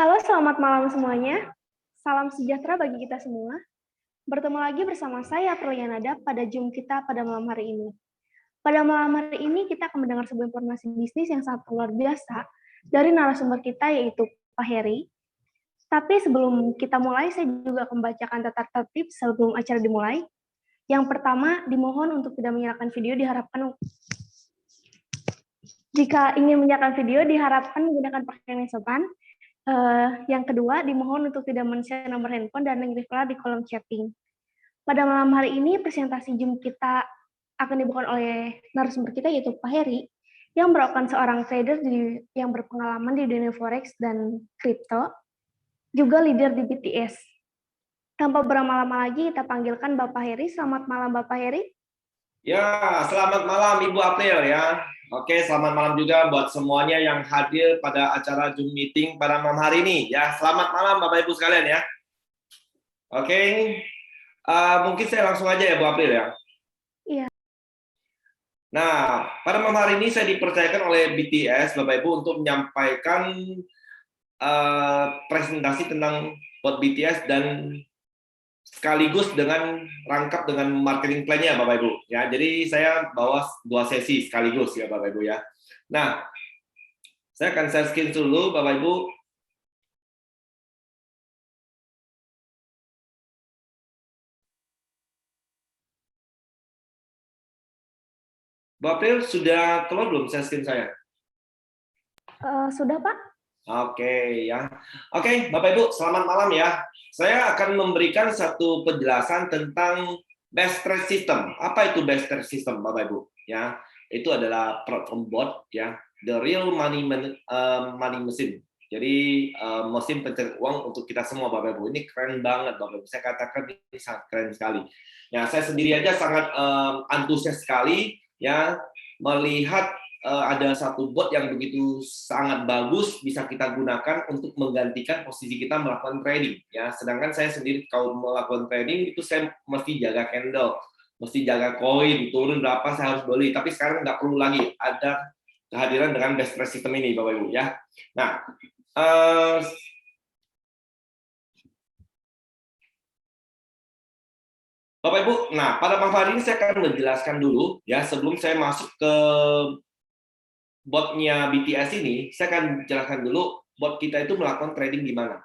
Halo, selamat malam semuanya. Salam sejahtera bagi kita semua. Bertemu lagi bersama saya, Prilianada, pada Zoom kita pada malam hari ini. Pada malam hari ini, kita akan mendengar sebuah informasi bisnis yang sangat luar biasa dari narasumber kita, yaitu Pak Heri. Tapi sebelum kita mulai, saya juga akan membacakan tata tertib sebelum acara dimulai. Yang pertama, dimohon untuk tidak menyalakan video, diharapkan jika ingin menyalakan video, diharapkan menggunakan pakaian yang sopan. Yang kedua, dimohon untuk tidak men-share nomor handphone dan link-referral di kolom chatting. Pada malam hari ini, presentasi Zoom kita akan dibawakan oleh narasumber kita, yaitu Pak Heri, yang merupakan seorang trader yang berpengalaman di dunia forex dan kripto, juga leader di BTS. Tanpa berlama-lama lagi, kita panggilkan Bapak Heri. Selamat malam, Bapak Heri. Ya, selamat malam Ibu April ya. Oke, selamat malam juga buat semuanya yang hadir pada acara Zoom meeting pada malam hari ini. Ya, selamat malam Bapak Ibu sekalian ya. Oke, mungkin saya langsung aja ya Bu April ya. Iya. Nah, pada malam hari ini saya dipercayakan oleh BTS Bapak Ibu untuk menyampaikan presentasi tentang bot BTS dan sekaligus dengan rangkap dengan marketing plan-nya Bapak Ibu ya. Jadi saya bawa 2 sesi sekaligus ya Bapak Ibu ya. Nah, saya akan share screen dulu Bapak Ibu. Bapak April sudah keluar belum share screen saya? Sudah, Pak? Oke ya. Oke, Bapak Ibu, selamat malam ya. Saya akan memberikan satu penjelasan tentang best trade system. Apa itu best trade system, Bapak Ibu? Ya, itu adalah platform bot ya, the real money machine. Jadi mesin pencari uang untuk kita semua, Bapak Ibu. Ini keren banget, Bapak Ibu. Saya katakan ini sangat keren sekali. Ya, saya sendiri aja sangat antusias sekali ya melihat ada satu bot yang begitu sangat bagus bisa kita gunakan untuk menggantikan posisi kita melakukan trading ya. Sedangkan saya sendiri kalau melakukan trading itu saya mesti jaga candle, mesti jaga koin turun berapa saya harus beli. Tapi sekarang nggak perlu lagi ada kehadiran dengan best trade system ini Bapak Ibu ya. Nah, Bapak Ibu, nah pada malam hari ini saya akan menjelaskan dulu ya sebelum saya masuk ke botnya BTS ini, saya akan jelaskan dulu bot kita itu melakukan trading di mana.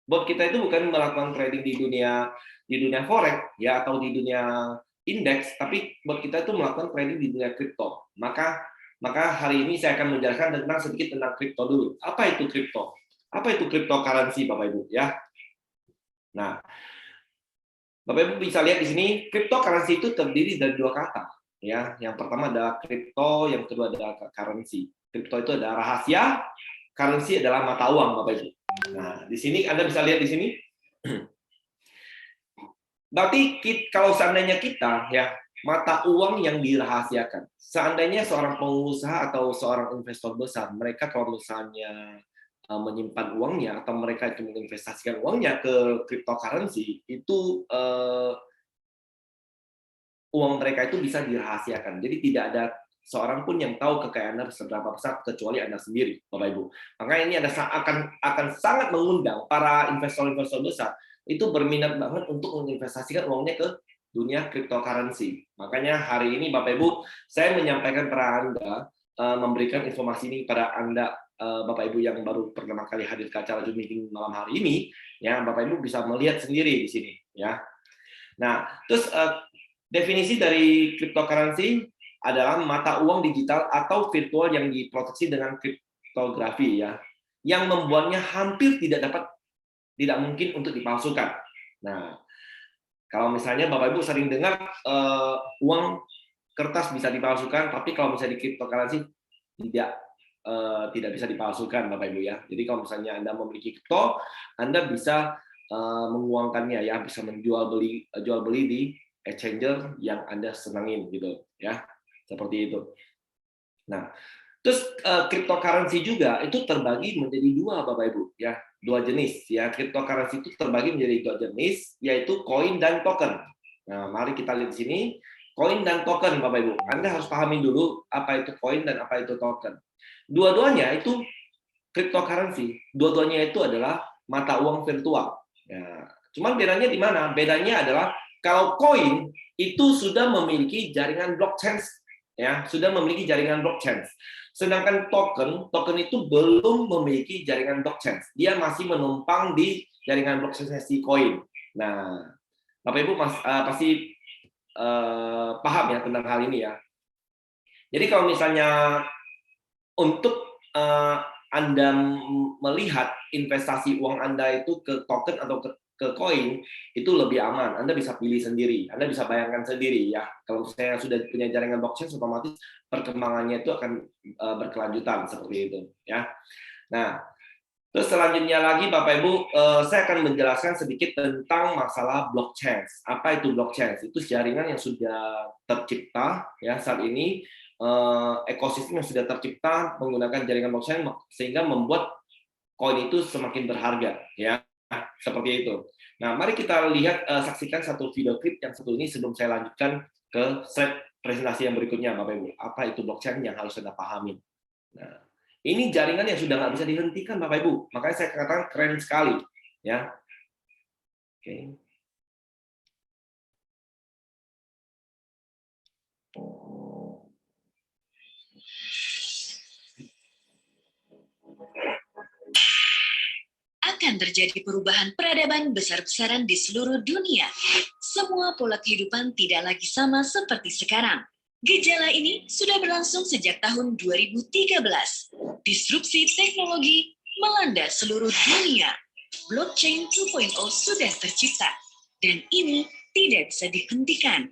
Bot kita itu bukan melakukan trading di dunia forex ya atau di dunia indeks, tapi bot kita itu melakukan trading di dunia kripto. Maka hari ini saya akan menjelaskan sedikit tentang kripto dulu. Apa itu kripto? Apa itu cryptocurrency Bapak Ibu ya? Nah, Bapak Ibu bisa lihat di sini cryptocurrency itu terdiri dari 2 kata. Ya, yang pertama adalah kripto, yang kedua adalah currency. Kripto itu adalah rahasia, currency adalah mata uang, Bapak Ibu. Nah, di sini Anda bisa lihat di sini. Berarti kalau seandainya kita ya mata uang yang dirahasiakan. Seandainya seorang pengusaha atau seorang investor besar, mereka kalau misalnya menyimpan uangnya atau mereka itu menginvestasikan uangnya ke cryptocurrency, itu uang mereka itu bisa dirahasiakan. Jadi tidak ada seorang pun yang tahu kekayaan Anda seberapa besar kecuali Anda sendiri, Bapak Ibu. Makanya ini akan sangat mengundang para investor-investor besar itu berminat banget untuk menginvestasikan uangnya ke dunia cryptocurrency. Makanya hari ini Bapak Ibu, saya menyampaikan kepada Anda, memberikan informasi ini pada Anda Bapak Ibu yang baru pertama kali hadir ke acara Zoom meeting malam hari ini, ya Bapak Ibu bisa melihat sendiri di sini, ya. Nah, terus definisi dari cryptocurrency adalah mata uang digital atau virtual yang diproteksi dengan kriptografi ya, yang membuatnya hampir tidak mungkin untuk dipalsukan. Nah, kalau misalnya Bapak Ibu sering dengar uang kertas bisa dipalsukan, tapi kalau misalnya di cryptocurrency tidak bisa dipalsukan Bapak Ibu ya. Jadi kalau misalnya Anda memiliki kripto, Anda bisa menguangkannya ya, bisa jual beli di exchanger yang Anda senangin gitu ya. Seperti itu. Nah, terus cryptocurrency juga itu terbagi menjadi 2 Bapak Ibu ya, 2 jenis ya. Cryptocurrency itu terbagi menjadi 2 jenis yaitu koin dan token. Nah, mari kita lihat di sini koin dan token Bapak Ibu. Anda harus pahami dulu apa itu koin dan apa itu token. Dua-duanya itu cryptocurrency. Dua-duanya itu adalah mata uang virtual. Ya. Cuman bedanya di mana? Bedanya adalah kalau koin itu sudah memiliki jaringan blockchain, ya, sudah memiliki jaringan blockchain. Sedangkan token itu belum memiliki jaringan blockchain. Dia masih menumpang di jaringan blockchain si koin. Nah, Bapak Ibu pasti paham ya tentang hal ini ya. Jadi kalau misalnya untuk Anda melihat investasi uang Anda itu ke token atau ke koin, itu lebih aman. Anda bisa pilih sendiri, Anda bisa bayangkan sendiri ya. Kalau misalnya sudah punya jaringan blockchain, otomatis perkembangannya itu akan berkelanjutan seperti itu ya. Nah, terus selanjutnya lagi Bapak Ibu, saya akan menjelaskan sedikit tentang masalah blockchain. Apa itu blockchain? Itu jaringan yang sudah tercipta ya saat ini, ekosistem yang sudah tercipta menggunakan jaringan blockchain sehingga membuat koin itu semakin berharga ya. Seperti itu. Nah, mari kita lihat, saksikan satu video klip yang satu ini sebelum saya lanjutkan ke slide presentasi yang berikutnya, Bapak Ibu. Apa itu blockchain yang harus Anda pahami? Nah, ini jaringan yang sudah nggak bisa dihentikan, Bapak Ibu. Makanya saya katakan keren sekali, ya. Oke. Akan terjadi perubahan peradaban besar-besaran di seluruh dunia. Semua pola kehidupan tidak lagi sama seperti sekarang. Gejala ini sudah berlangsung sejak tahun 2013. Disrupsi teknologi melanda seluruh dunia. Blockchain 2.0 sudah tercipta, dan ini tidak bisa dihentikan.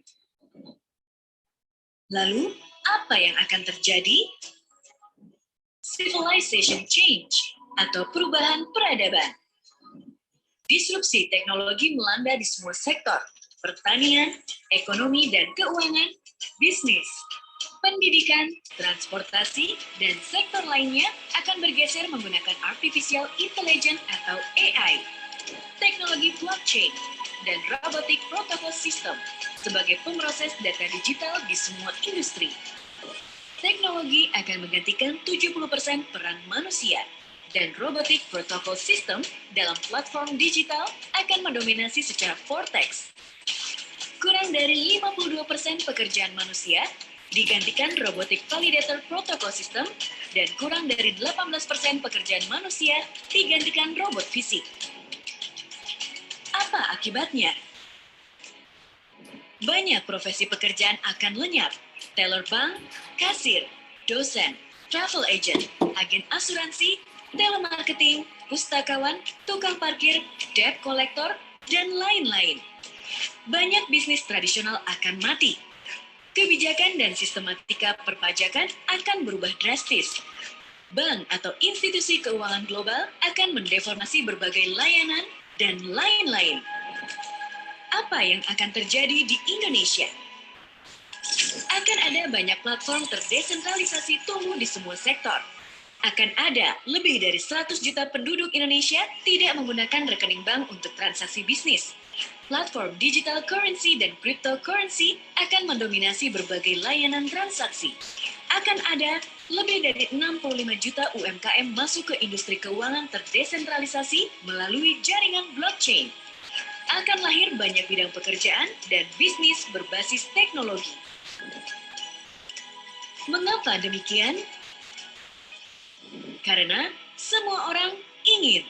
Lalu, apa yang akan terjadi? Civilization change atau perubahan peradaban. Disrupsi teknologi melanda di semua sektor, pertanian, ekonomi dan keuangan, bisnis, pendidikan, transportasi, dan sektor lainnya akan bergeser menggunakan artificial intelligence atau AI, teknologi blockchain, dan robotic protocol system sebagai pemroses data digital di semua industri. Teknologi akan menggantikan 70% peran manusia, dan robotic protocol system dalam platform digital akan mendominasi secara vortex. Kurang dari 52% pekerjaan manusia digantikan robotic validator protocol system, dan kurang dari 18% pekerjaan manusia digantikan robot fisik. Apa akibatnya? Banyak profesi pekerjaan akan lenyap. Teller bank, kasir, dosen, travel agent, agen asuransi, telemarketing, pustakawan, tukang parkir, debt collector, dan lain-lain. Banyak bisnis tradisional akan mati. Kebijakan dan sistematika perpajakan akan berubah drastis. Bank atau institusi keuangan global akan mendeformasi berbagai layanan dan lain-lain. Apa yang akan terjadi di Indonesia? Akan ada banyak platform terdesentralisasi tumbuh di semua sektor. Akan ada lebih dari 100 juta penduduk Indonesia tidak menggunakan rekening bank untuk transaksi bisnis. Platform digital currency dan cryptocurrency akan mendominasi berbagai layanan transaksi. Akan ada lebih dari 65 juta UMKM masuk ke industri keuangan terdesentralisasi melalui jaringan blockchain. Akan lahir banyak bidang pekerjaan dan bisnis berbasis teknologi. Mengapa demikian? Karena semua orang ingin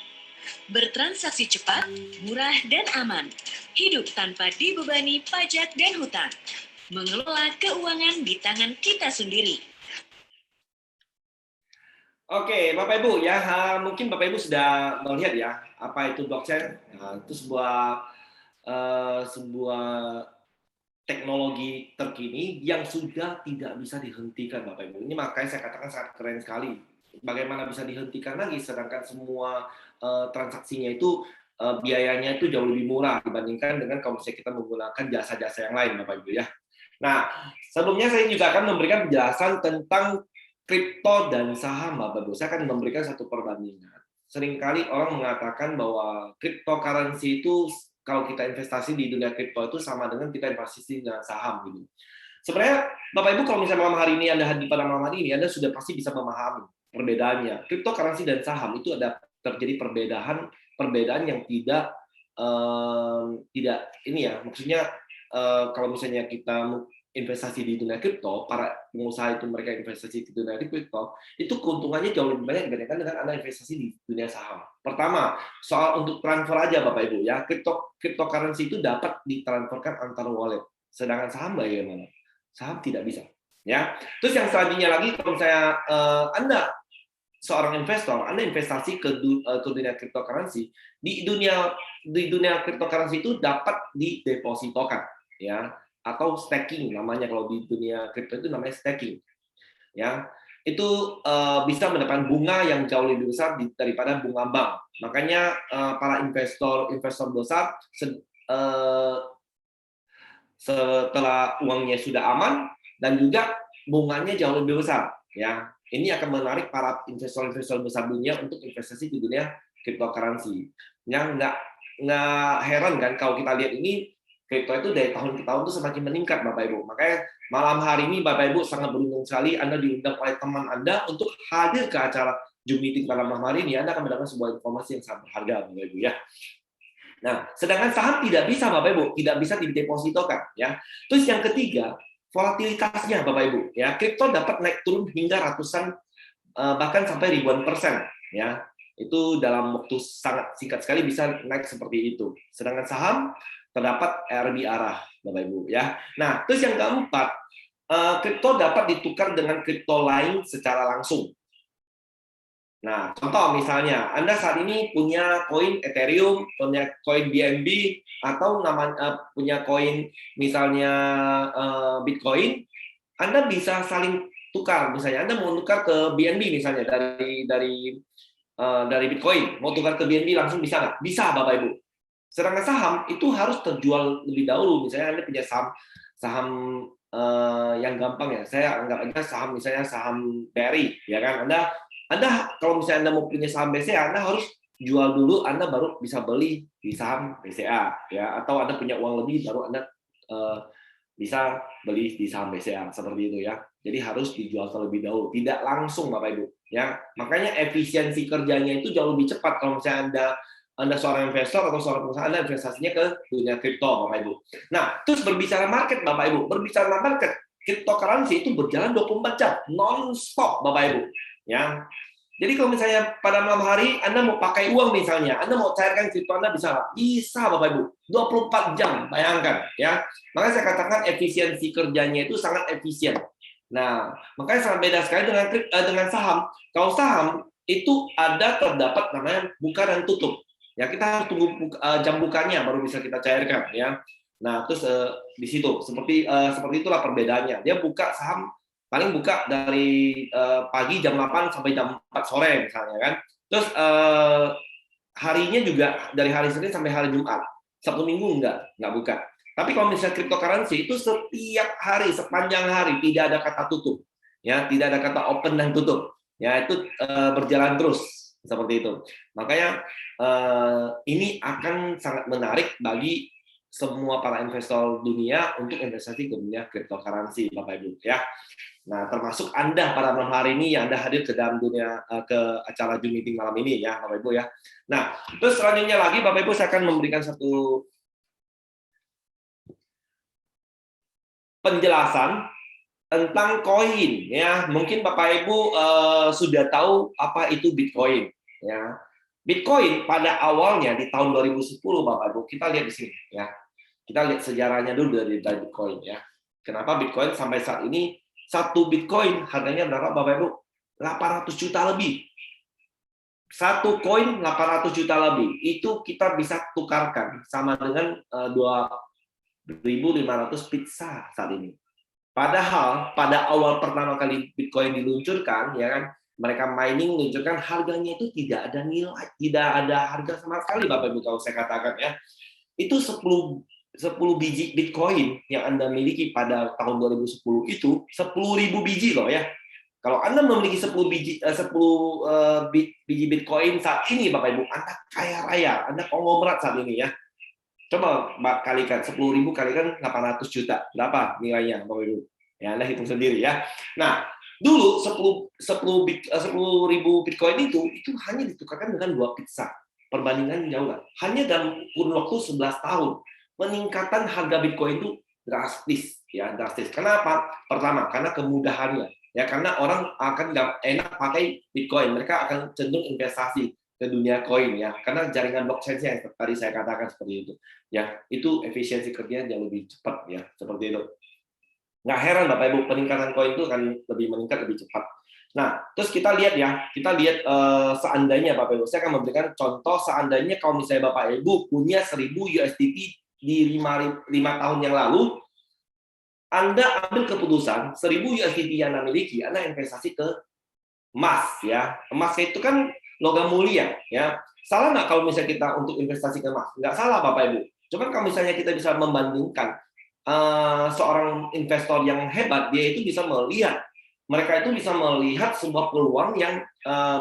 bertransaksi cepat, murah, dan aman, hidup tanpa dibebani pajak dan hutang, mengelola keuangan di tangan kita sendiri. Oke, Bapak Ibu ya, mungkin Bapak Ibu sudah melihat ya apa itu blockchain. Nah, itu sebuah teknologi terkini yang sudah tidak bisa dihentikan, Bapak Ibu. Ini makanya saya katakan sangat keren sekali. Bagaimana bisa dihentikan lagi, sedangkan semua transaksinya itu biayanya itu jauh lebih murah dibandingkan dengan kalau misalnya kita menggunakan jasa-jasa yang lain, Bapak Ibu ya. Nah, sebelumnya saya juga akan memberikan penjelasan tentang kripto dan saham, Bapak Ibu. Saya akan memberikan satu perbandingan. Seringkali orang mengatakan bahwa cryptocurrency itu kalau kita investasi di dunia kripto itu sama dengan kita investasi dengan saham gitu. Sebenarnya Bapak Ibu kalau misalnya malam hari ini Anda hadir pada malam hari ini, Anda sudah pasti bisa memahami perbedaannya. Cryptocurrency dan saham itu ada terjadi perbedaan yang tidak ini ya, maksudnya kalau misalnya kita investasi di dunia kripto, para pengusaha itu mereka investasi di dunia kripto, itu keuntungannya jauh lebih banyak dibandingkan dengan Anda investasi di dunia saham. Pertama, soal untuk transfer aja Bapak Ibu ya, cryptocurrency itu dapat ditransferkan antar wallet. Sedangkan saham bagaimana? Saham tidak bisa. Ya. Terus yang selanjutnya lagi, kalau misalnya Anda seorang investor, Anda investasi ke dunia cryptocurrency, di dunia cryptocurrency itu dapat didepositokan, ya, atau staking namanya. Kalau di dunia kripto itu namanya staking, ya. Itu bisa mendapatkan bunga yang jauh lebih besar daripada bunga bank. Makanya para investor besar setelah uangnya sudah aman dan juga bunganya jauh lebih besar, ya. Ini akan menarik para investor besar dunia untuk investasi di dunia cryptocurrency. Yang nggak heran kan kalau kita lihat ini kripto itu dari tahun ke tahun itu semakin meningkat Bapak Ibu. Makanya malam hari ini Bapak Ibu sangat beruntung sekali Anda diundang oleh teman Anda untuk hadir ke acara Zoom meeting pada malam hari ini. Anda akan mendapatkan sebuah informasi yang sangat berharga Bapak Ibu ya. Nah, sedangkan saham tidak bisa Bapak Ibu, tidak bisa didepositokan ya. Terus yang ketiga, volatilitasnya Bapak Ibu ya. Kripto dapat naik turun hingga ratusan bahkan sampai ribuan persen ya. Itu dalam waktu sangat singkat sekali bisa naik seperti itu. Sedangkan saham terdapat RB arah Bapak Ibu ya. Nah, terus yang keempat, kripto dapat ditukar dengan kripto lain secara langsung. Nah, contoh misalnya, Anda saat ini punya koin Ethereum, punya koin BNB, atau punya koin misalnya Bitcoin, Anda bisa saling tukar. Misalnya Anda mau tukar ke BNB misalnya dari Bitcoin, mau tukar ke BNB langsung bisa nggak? Bisa, Bapak Ibu. Sedangkan saham itu harus terjual lebih dahulu. Misalnya Anda punya saham yang gampang ya. Saya anggap aja saham misalnya saham BRI, ya kan? Anda kalau misalnya Anda mau punya saham BCA, Anda harus jual dulu, Anda baru bisa beli di saham BCA, ya. Atau Anda punya uang lebih, baru Anda bisa beli di saham BCA, seperti itu ya. Jadi harus dijual terlebih dahulu, tidak langsung Bapak Ibu, ya. Makanya efisiensi kerjanya itu jauh lebih cepat kalau misalnya Anda seorang investor atau seorang pengusaha, Anda investasinya ke dunia kripto Bapak Ibu. Nah, terus berbicara market Bapak Ibu, berbicara market, cryptocurrency itu berjalan 24 jam, non-stop Bapak Ibu. Ya, jadi kalau misalnya pada malam hari Anda mau pakai uang misalnya, Anda mau cairkan kripto Anda bisa nggak? Bisa Bapak Ibu, 24 jam, bayangkan ya. Makanya saya katakan efisiensi kerjanya itu sangat efisien. Nah, makanya sangat beda sekali dengan saham. Kalau saham itu terdapat namanya buka dan tutup. Ya, kita harus tunggu jam bukanya baru bisa kita cairkan ya. Nah, terus di situ seperti itulah perbedaannya. Dia buka saham paling buka dari pagi jam 8 sampai jam 4 sore misalnya kan. Terus harinya juga dari hari Senin sampai hari Jumat. Sabtu Minggu enggak buka. Tapi kalau misalnya cryptocurrency itu setiap hari, sepanjang hari tidak ada kata tutup. Ya, tidak ada kata open dan tutup. Ya, itu berjalan terus seperti itu. Makanya ini akan sangat menarik bagi semua para investor dunia untuk investasi ke dunia cryptocurrency Bapak Ibu ya. Nah, termasuk Anda pada malam hari ini yang Anda hadir ke dalam dunia ke acara Zoom meeting malam ini ya, Bapak Ibu ya. Nah, terus selanjutnya lagi Bapak Ibu saya akan memberikan satu penjelasan tentang koin ya. Mungkin Bapak Ibu sudah tahu apa itu Bitcoin ya. Bitcoin pada awalnya di tahun 2010 Bapak Ibu, kita lihat di sini ya. Kita lihat sejarahnya dulu dari Bitcoin ya. Kenapa Bitcoin sampai saat ini satu Bitcoin harganya berapa Bapak Ibu? 800 juta lebih. Satu koin 800 juta lebih. Itu kita bisa tukarkan sama dengan 2.500 pizza saat ini. Padahal pada awal pertama kali Bitcoin diluncurkan, ya kan, mereka mining meluncurkan harganya itu tidak ada nilai, tidak ada harga sama sekali Bapak Ibu kalau saya katakan ya. Itu 10 biji Bitcoin yang Anda miliki pada tahun 2010 itu 10.000 biji loh ya. Kalau Anda memiliki 10 biji Bitcoin saat ini Bapak Ibu, Anda kaya raya, Anda konglomerat saat ini ya. Coba kalikan 10.000 kalikan 800 juta. Berapa nilainya Bapak Ibu? Ya, Anda hitung sendiri ya. Nah, Dulu 10.000 Bitcoin itu hanya ditukarkan dengan 2 pizza. Perbandingan jauh lah. Hanya dalam kurun waktu 11 tahun. Peningkatan harga Bitcoin itu drastis, ya drastis. Kenapa? Pertama, karena kemudahannya. Ya, karena orang akan enak pakai Bitcoin. Mereka akan cenderung investasi ke dunia koin, ya. Karena jaringan blockchain yang tadi saya katakan seperti itu. Ya, itu efisiensi kerjanya jauh lebih cepat, ya, seperti itu. Nggak heran Bapak Ibu, peningkatan koin itu akan lebih meningkat lebih cepat. Nah, terus kita lihat seandainya Bapak Ibu, saya akan memberikan contoh seandainya kalau misalnya Bapak Ibu punya 1000 USDT di 5 tahun yang lalu, Anda ambil keputusan 1000 USDT yang Anda miliki, Anda investasi ke emas, ya. Emas itu kan logam mulia, ya. Salah nggak kalau misalnya kita untuk investasi ke emas? Nggak salah Bapak Ibu. Cuman kalau misalnya kita bisa membandingkan seorang investor yang hebat, dia itu bisa melihat, mereka itu bisa melihat sebuah peluang yang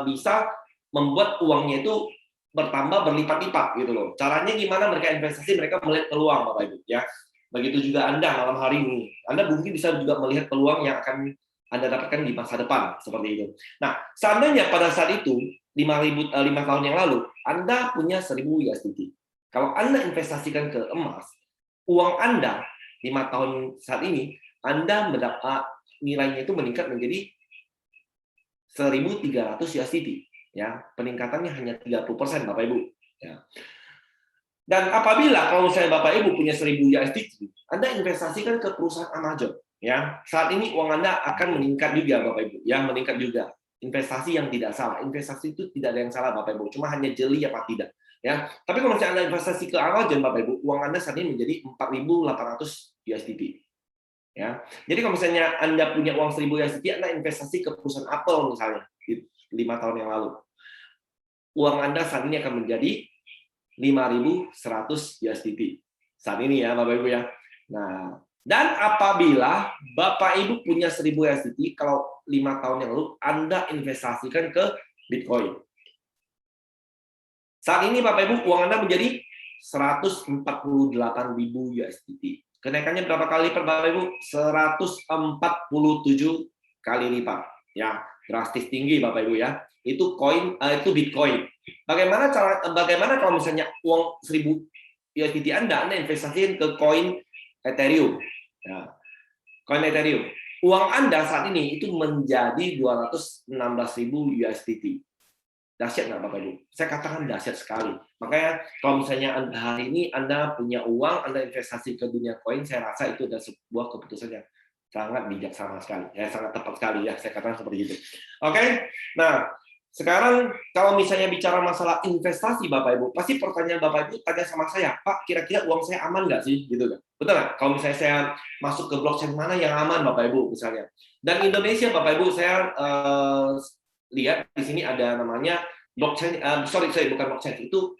bisa membuat uangnya itu bertambah berlipat-lipat gitu loh. Caranya gimana mereka investasi, mereka melihat peluang Bapak Ibu, ya. Begitu juga Anda malam hari ini. Anda mungkin bisa juga melihat peluang yang akan Anda dapatkan di masa depan seperti itu. Nah, seandainya pada saat itu 5 tahun yang lalu Anda punya 1000 USDT. Kalau Anda investasikan ke emas, uang Anda 5 tahun saat ini, Anda mendapat nilainya itu meningkat menjadi 1.300 USDT. Ya, peningkatannya hanya 30% Bapak Ibu. Ya. Dan apabila kalau saya Bapak Ibu punya 1000 USDT, Anda investasikan ke perusahaan Amazon. Ya, saat ini uang Anda akan meningkat juga Bapak Ibu. Ya, meningkat juga. Investasi yang tidak salah. Investasi itu tidak ada yang salah Bapak Ibu. Cuma hanya jeli apa tidak. Ya, tapi kalau misalnya Anda investasi ke Amazon Bapak Ibu, uang Anda saat ini menjadi 4.800 USDT. Ya. Jadi kalau misalnya Anda punya uang 1000 USDT, Anda investasi ke perusahaan Apple misalnya di 5 tahun yang lalu. Uang Anda saat ini akan menjadi 5.100 USDT. Saat ini ya Bapak Ibu ya. Nah, dan apabila Bapak Ibu punya 1000 USDT, kalau 5 tahun yang lalu Anda investasikan ke Bitcoin. Saat ini Bapak Ibu, uang Anda menjadi 148.000 USDT. Kenaikannya berapa kali lipat Bapak Ibu? 147 kali lipat. Ya, drastis tinggi Bapak Ibu ya. Itu Bitcoin. Bagaimana kalau misalnya uang 1000 USDT Anda investasikan ke koin Ethereum. Ya. Koin Ethereum. Uang Anda saat ini itu menjadi 216.000 USDT. Dahsyat nggak Bapak Ibu? Saya katakan dahsyat sekali. Makanya kalau misalnya hari ini Anda punya uang, Anda investasi ke dunia koin, saya rasa itu adalah sebuah keputusan yang sangat bijaksana sekali. Ya, sangat tepat sekali ya, saya katakan seperti itu. Oke? Nah, sekarang kalau misalnya bicara masalah investasi Bapak Ibu, pasti pertanyaan Bapak Ibu tanya sama saya, Pak, kira-kira uang saya aman nggak sih? Gitu kan? Betul nggak? Kalau misalnya saya masuk ke blockchain mana yang aman Bapak Ibu misalnya. Dan Indonesia Bapak Ibu, saya lihat di sini ada namanya blockchain, bukan blockchain, itu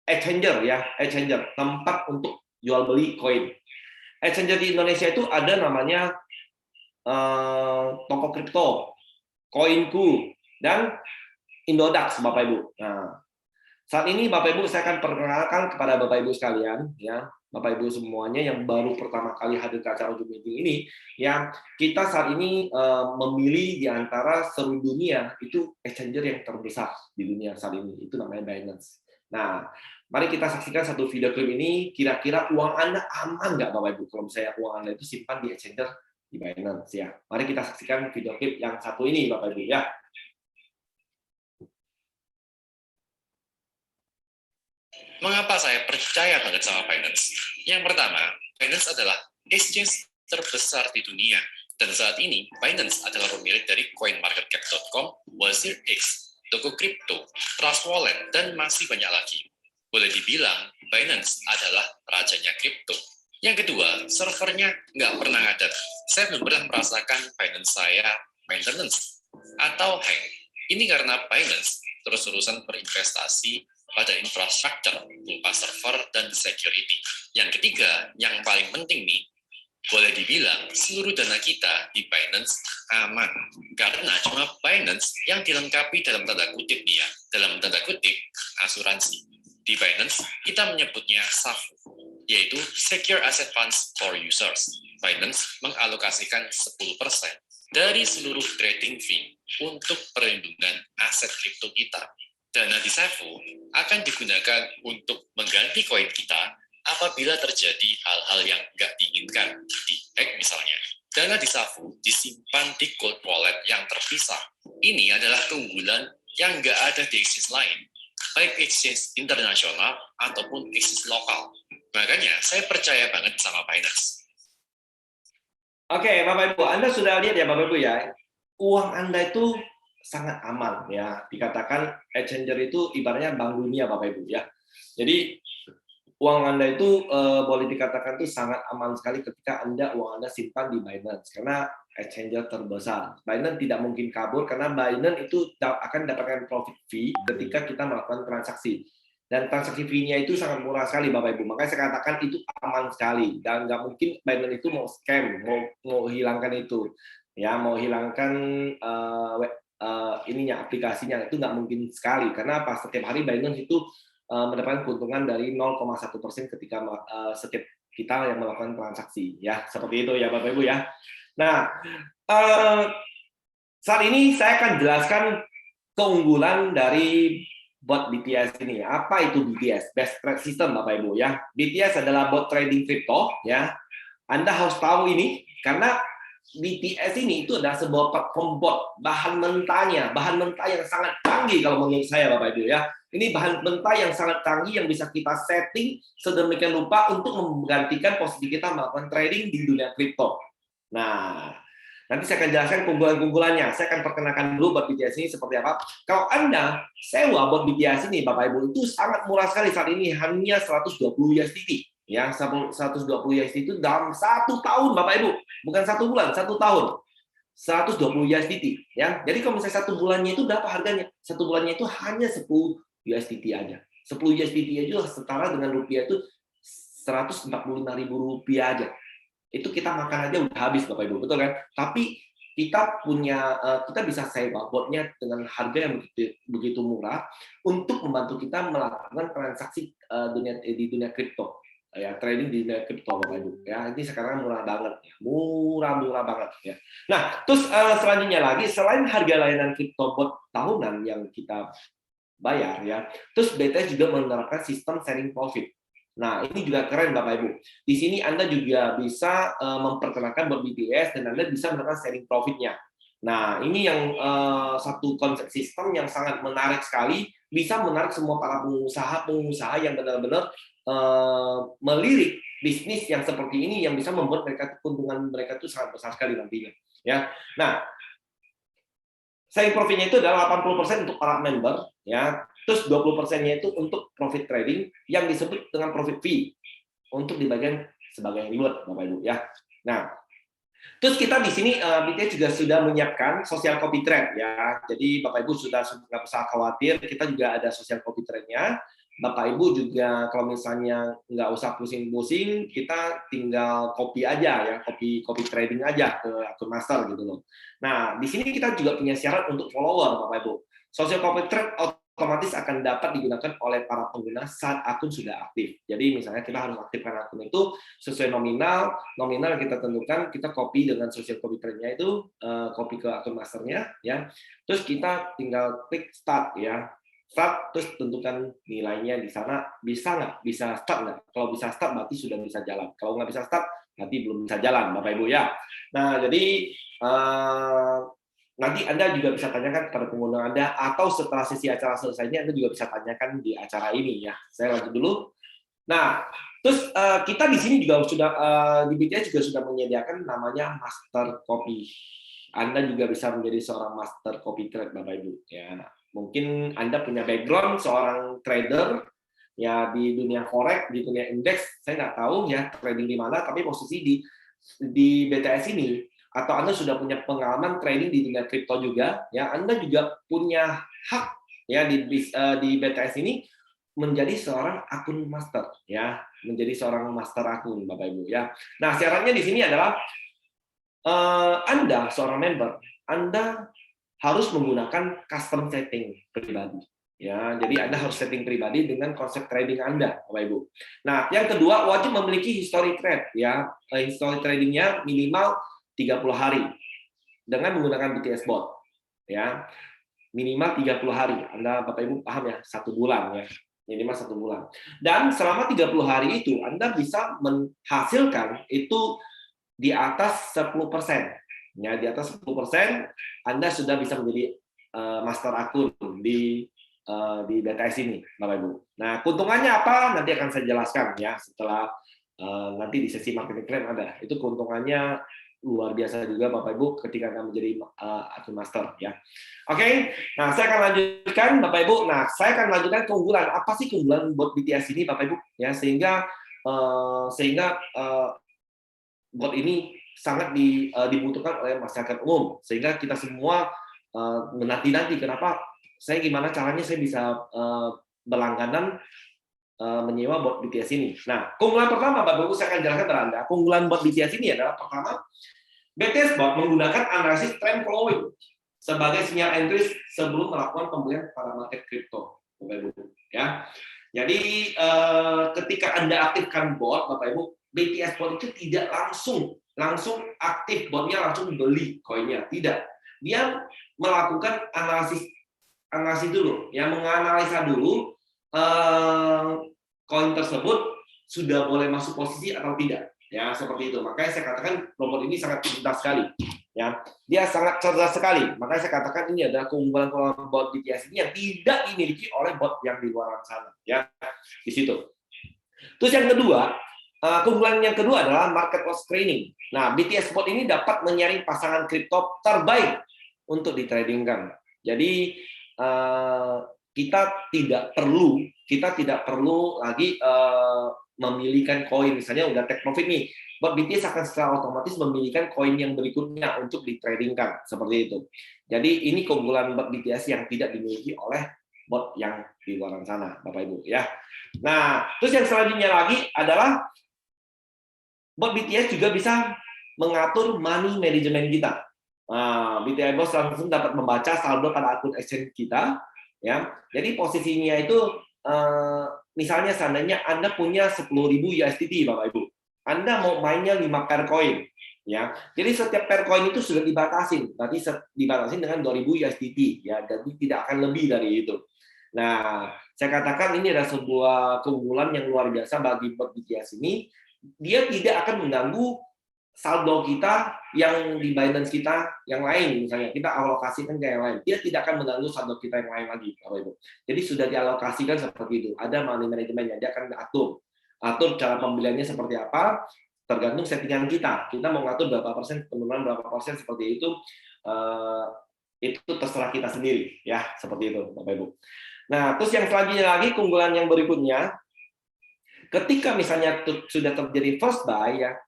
exchanger ya, exchanger, tempat untuk jual beli koin. Exchanger di Indonesia itu ada namanya Toko Kripto, Koinku, dan Indodax Bapak Ibu. Nah, saat ini Bapak Ibu saya akan perkenalkan kepada Bapak Ibu sekalian ya. Bapak Ibu semuanya yang baru pertama kali hadir ke acara Zoom meeting ini, ya kita saat ini memilih di antara seluruh dunia itu exchanger yang terbesar di dunia saat ini, itu namanya Binance. Nah, mari kita saksikan satu video klip ini. Kira-kira uang Anda aman nggak Bapak Ibu kalau misalnya uang Anda itu simpan di exchanger di Binance ya? Mari kita saksikan video klip yang satu ini Bapak Ibu ya. Mengapa saya percaya banget sama Binance? Yang pertama, Binance adalah exchange terbesar di dunia. Dan saat ini, Binance adalah pemilik dari CoinMarketCap.com, WazirX, Toko Kripto, Trust Wallet, dan masih banyak lagi. Boleh dibilang, Binance adalah rajanya kripto. Yang kedua, servernya nggak pernah ngadat. Saya belum pernah merasakan Binance saya maintenance atau hang. Ini karena Binance terus-terusan berinvestasi pada infrastruktur, berupa server, dan security. Yang ketiga, yang paling penting nih, boleh dibilang seluruh dana kita di Binance aman. Karena cuma Binance yang dilengkapi dalam tanda kutip nih ya, dalam tanda kutip asuransi. Di Binance, kita menyebutnya SAFU, yaitu Secure Asset Funds for Users. Binance mengalokasikan 10% dari seluruh trading fee untuk perlindungan aset kripto kita. Dana di Safu akan digunakan untuk mengganti koin kita apabila terjadi hal-hal yang nggak diinginkan, di-hack misalnya. Dana di Safu disimpan di cold wallet yang terpisah. Ini adalah keunggulan yang nggak ada di exchange lain, baik exchange internasional ataupun exchange lokal. Makanya saya percaya banget sama Binance. Oke, Bapak Ibu, Anda sudah lihat ya Bapak Ibu ya, uang Anda itu sangat aman ya. Dikatakan exchanger itu ibaratnya bank dunia Bapak Ibu ya. Jadi uang Anda itu boleh dikatakan itu sangat aman sekali ketika uang Anda simpan di Binance, karena exchanger terbesar. Binance tidak mungkin kabur karena Binance itu akan mendapatkan profit fee ketika kita melakukan transaksi. Dan transaksi fee-nya itu sangat murah sekali Bapak Ibu. Makanya saya katakan itu aman sekali dan nggak mungkin Binance itu mau scam, mau hilangkan itu. Ya, mau hilangkan aplikasinya itu nggak mungkin sekali, karena setiap hari Binance itu mendapatkan keuntungan dari 0,1% ketika setiap kita yang melakukan transaksi, ya seperti itu ya Bapak Ibu ya. Nah, saat ini saya akan jelaskan keunggulan dari bot BTS ini. Apa itu BTS? Best Trade System Bapak Ibu ya. BTS adalah bot trading crypto ya. Anda harus tahu ini karena BTS ini itu adalah sebuah platform bot, bahan mentah yang sangat canggih kalau menurut saya Bapak Ibu ya. Ini bahan mentah yang sangat canggih yang bisa kita setting sedemikian rupa untuk menggantikan posisi kita melakukan trading di dunia kripto. Nah, nanti saya akan jelaskan keunggulan-keunggulannya. Saya akan perkenalkan dulu bot BTS ini seperti apa. Kalau Anda sewa bot BTS ini Bapak Ibu itu sangat murah sekali saat ini, hanya 120 USDT. Ya, 120 USDT itu dalam 1 tahun Bapak Ibu, bukan 1 bulan, 1 tahun. 120 USDT ya. Jadi kalau misalnya 1 bulannya itu berapa harganya? 1 bulannya itu hanya 10 USDT aja. 10 USDT aja setara dengan rupiah itu 145.000 rupiah aja. Itu kita makan aja udah habis Bapak Ibu, betul kan? Tapi kita bisa sewa botnya dengan harga yang begitu murah untuk membantu kita melakukan transaksi di dunia kripto. Ya, trading di dunia kripto Bapak Ibu ya. Ini sekarang murah banget ya. Murah banget ya. Nah, terus selanjutnya lagi, selain harga layanan kripto bot tahunan yang kita bayar ya, terus BTS juga menerapkan sistem sharing profit. Nah, ini juga keren Bapak Ibu. Di sini Anda juga bisa memperkenalkan bot BTS dan Anda bisa melakukan sharing profitnya. Nah, ini yang satu konsep sistem yang sangat menarik sekali, bisa menarik semua para pengusaha yang benar-benar melirik bisnis yang seperti ini, yang bisa membuat keuntungan mereka itu sangat besar sekali nantinya. Ya, nah, sharing profitnya itu adalah 80% untuk para member, ya. Terus 20%-nya itu untuk profit trading yang disebut dengan profit fee untuk dibagikan sebagai reward, Bapak Ibu ya. Nah, terus kita di sini BTS juga sudah menyiapkan social copy trade ya. Jadi Bapak Ibu sudah nggak usah khawatir, kita juga ada social copy trade-nya. Bapak Ibu juga kalau misalnya nggak usah pusing-pusing, kita tinggal copy aja ya, copy trading aja ke akun master gitu loh. Nah, di sini kita juga punya syarat untuk follower Bapak Ibu. Social copy trade otomatis akan dapat digunakan oleh para pengguna saat akun sudah aktif. Jadi misalnya kita harus aktifkan akun itu sesuai nominal yang kita tentukan, kita copy dengan social copy trade-nya itu, copy ke akun masternya ya. Terus kita tinggal klik start ya. Start, terus tentukan nilainya di sana, bisa nggak? Bisa start nggak? Kalau bisa start berarti sudah bisa jalan. Kalau nggak bisa start, berarti belum bisa jalan, Bapak Ibu ya. Nah, jadi nanti Anda juga bisa tanyakan kepada pengguna Anda, atau setelah sesi acara selesainya Anda juga bisa tanyakan di acara ini ya. Saya lanjut dulu. Nah, terus kita di sini juga sudah di BTS juga sudah menyediakan namanya master copy. Anda juga bisa menjadi seorang master copy trade Bapak Ibu ya. Mungkin Anda punya background seorang trader ya di dunia forex, di dunia indeks, saya nggak tahu ya trading di mana, tapi posisi di BTS ini, atau Anda sudah punya pengalaman trading di dunia kripto juga, ya Anda juga punya hak ya di BTS ini menjadi seorang akun master ya, menjadi seorang master akun Bapak Ibu ya. Nah, syaratnya di sini adalah Anda seorang member, Anda harus menggunakan custom setting pribadi. Ya, jadi Anda harus setting pribadi dengan konsep trading Anda, Bapak Ibu. Nah, yang kedua wajib memiliki history trade ya. History tradingnya minimal 30 hari. dengan menggunakan BTS bot, ya. Minimal 30 hari. Anda Bapak Ibu paham ya, 1 bulan ya. Minimal 1 bulan. Dan selama 30 hari itu Anda bisa menghasilkan itu di atas 10%. Ya, di atas 10% Anda sudah bisa menjadi master akun di BTS ini, Bapak Ibu. Nah, keuntungannya apa? Nanti akan saya jelaskan ya setelah nanti di sesi marketing plan ada. Itu keuntungannya luar biasa juga Bapak Ibu ketika Anda menjadi akun master ya. Oke, nah saya akan lanjutkan Bapak Ibu. Nah, saya akan lanjutkan keunggulan. Apa sih keunggulan bot BTS ini Bapak Ibu? Ya, sehingga bot ini sangat dibutuhkan oleh masyarakat umum. Sehingga kita semua menanti-nanti kenapa gimana caranya saya bisa berlangganan menyewa bot BTS ini. Nah, keunggulan pertama Bapak Ibu saya akan jelaskan kepada Anda. Keunggulan bot BTS ini adalah pertama, BTS bot menggunakan analisis trend following sebagai sinyal entry sebelum melakukan pembelian pada market kripto, Bapak Ibu. Ya, jadi ketika Anda aktifkan bot, Bapak Ibu, BTS bot itu tidak langsung aktif botnya langsung beli koinnya, tidak. Dia melakukan analisis dulu, ya menganalisa dulu koin tersebut sudah boleh masuk posisi atau tidak, ya seperti itu. Makanya saya katakan robot ini sangat cerdas sekali, ya dia sangat cerdas sekali. Makanya saya katakan ini adalah keunggulan bot BTS ini yang tidak dimiliki oleh bot yang di luar sana, ya di situ. Terus yang kedua, keunggulan yang kedua adalah market loss screening. Nah, BTS bot ini dapat menyaring pasangan kripto terbaik untuk ditradingkan. Jadi kita tidak perlu lagi memilihkan koin, misalnya udah take profit nih, bot BTS akan secara otomatis memilihkan koin yang berikutnya untuk ditradingkan, seperti itu. Jadi ini keunggulan bot BTS yang tidak dimiliki oleh bot yang di luar sana, Bapak Ibu ya. Nah, terus yang selanjutnya lagi adalah bot BTS juga bisa mengatur money management kita. Nah, BTS bot langsung dapat membaca saldo pada akun exchange kita, ya. Jadi posisinya itu misalnya seandainya Anda punya 10.000 USDT, Bapak Ibu. Anda mau mainnya 5 pair koin, ya. Jadi setiap pair koin itu sudah dibatasin, berarti dibatasin dengan 2.000 USDT, ya. Jadi tidak akan lebih dari itu. Nah, saya katakan ini adalah sebuah keunggulan yang luar biasa bagi bot BTS ini. Dia tidak akan mengganggu saldo kita yang di Binance kita yang lain, misalnya kita alokasikan ke yang lain, dia tidak akan mengganggu saldo kita yang lain lagi, Bapak Ibu. Jadi sudah dialokasikan seperti itu. Ada money manajemennya, dia akan atur cara pembeliannya seperti apa, tergantung settingan kita. Kita mau ngatur berapa persen penurunan, berapa persen seperti itu terserah kita sendiri, ya seperti itu, Bapak Ibu. Nah, terus yang selanjutnya lagi, keunggulan yang berikutnya, ketika misalnya sudah terjadi first buy, ya